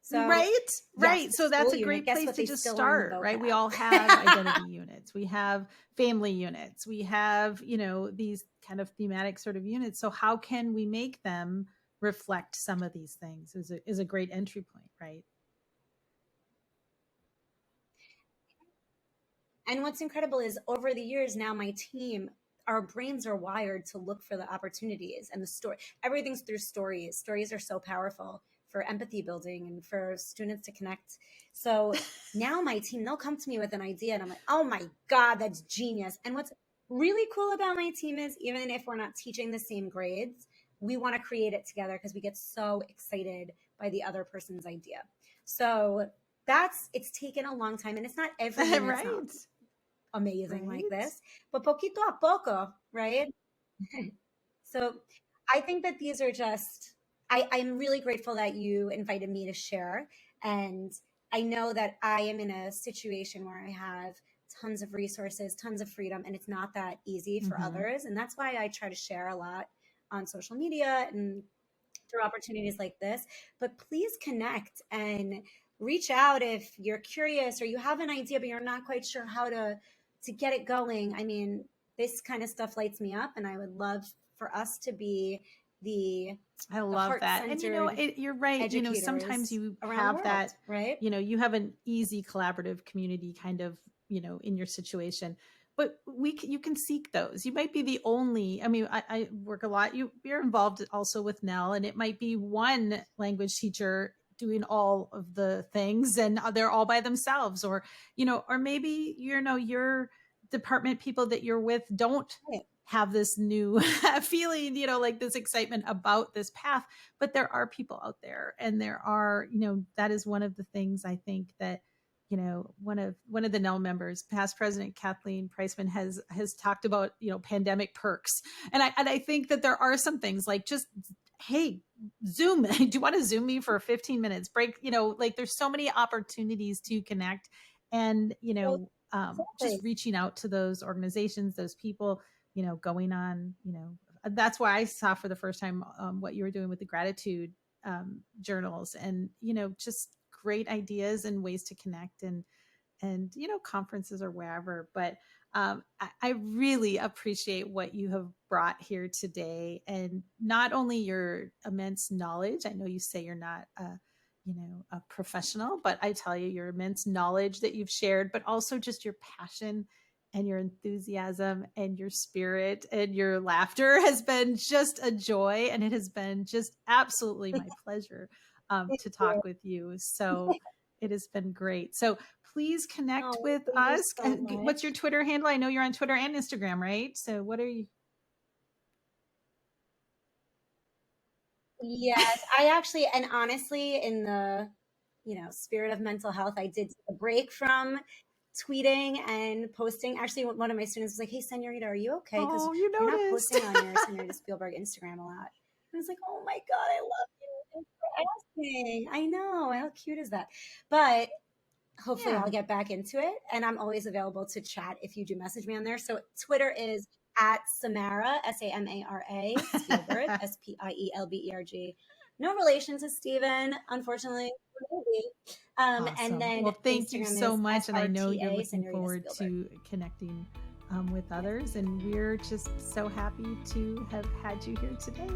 So, right. So that's a great place to just start, right? We all have identity units. We have family units. We have, these kind of thematic sort of units. So how can we make them reflect some of these things is a great entry point, right? And what's incredible is over the years now, my team, our brains are wired to look for the opportunities and the story. Everything's through stories. Stories are so powerful for empathy building and for students to connect. So now my team, they'll come to me with an idea and I'm like, oh my God, that's genius. And what's really cool about my team is even if we're not teaching the same grades, we want to create it together because we get so excited by the other person's idea. So it's taken a long time and it's not every minute. Right. Amazing like this, but poquito a poco, right? So I think that these are just, I'm really grateful that you invited me to share. And I know that I am in a situation where I have tons of resources, tons of freedom, and it's not that easy for others. And that's why I try to share a lot on social media and through opportunities like this. But please connect and reach out if you're curious or you have an idea, but you're not quite sure how to get it going. I mean, this kind of stuff lights me up, and I would love for us to be I love that. And you're right. Sometimes you have that, right? You have an easy collaborative community kind of, in your situation, but you can seek those. You might be the only, I work a lot. You're involved also with Nell, and it might be one language teacher doing all of the things and they're all by themselves, or maybe, your department people that you're with don't have this new feeling, like this excitement about this path, but there are people out there, and there are, that is one of the things I think that, one of the Nell members, past president Kathleen Priceman, has talked about, pandemic perks. And I think that there are some things like just, hey, Zoom, do you want to Zoom me for 15 minutes break? Like there's so many opportunities to connect, and, just reaching out to those organizations, those people, going on, that's why I saw for the first time what you were doing with the gratitude journals, and, just great ideas and ways to connect, and conferences or wherever. But I really appreciate what you have brought here today, and not only your immense knowledge. I know you say you're not a professional, but I tell you, your immense knowledge that you've shared, but also just your passion and your enthusiasm and your spirit and your laughter has been just a joy. And it has been just absolutely my pleasure to talk with you. So it has been great. So please connect with us. So what's your Twitter handle? I know you're on Twitter and Instagram, right? So what are you? Yes, I actually, and honestly, in the, spirit of mental health, I did take a break from tweeting and posting. Actually, one of my students was like, "Hey, Senorita, are you okay? Because you're not posting on your Senorita Spielberg Instagram a lot." And I was like, "Oh my God, I love you. Thanks for asking." I know. How cute is that? But hopefully I'll get back into it. And I'm always available to chat if you do message me on there. So Twitter is at Samara, Samara Spielberg, Spielberg. No relation to Steven, unfortunately. Awesome. And then thank Instagram you so much. And I know you're looking Senorita forward Spielberg. to connecting with others. And we're just so happy to have had you here today.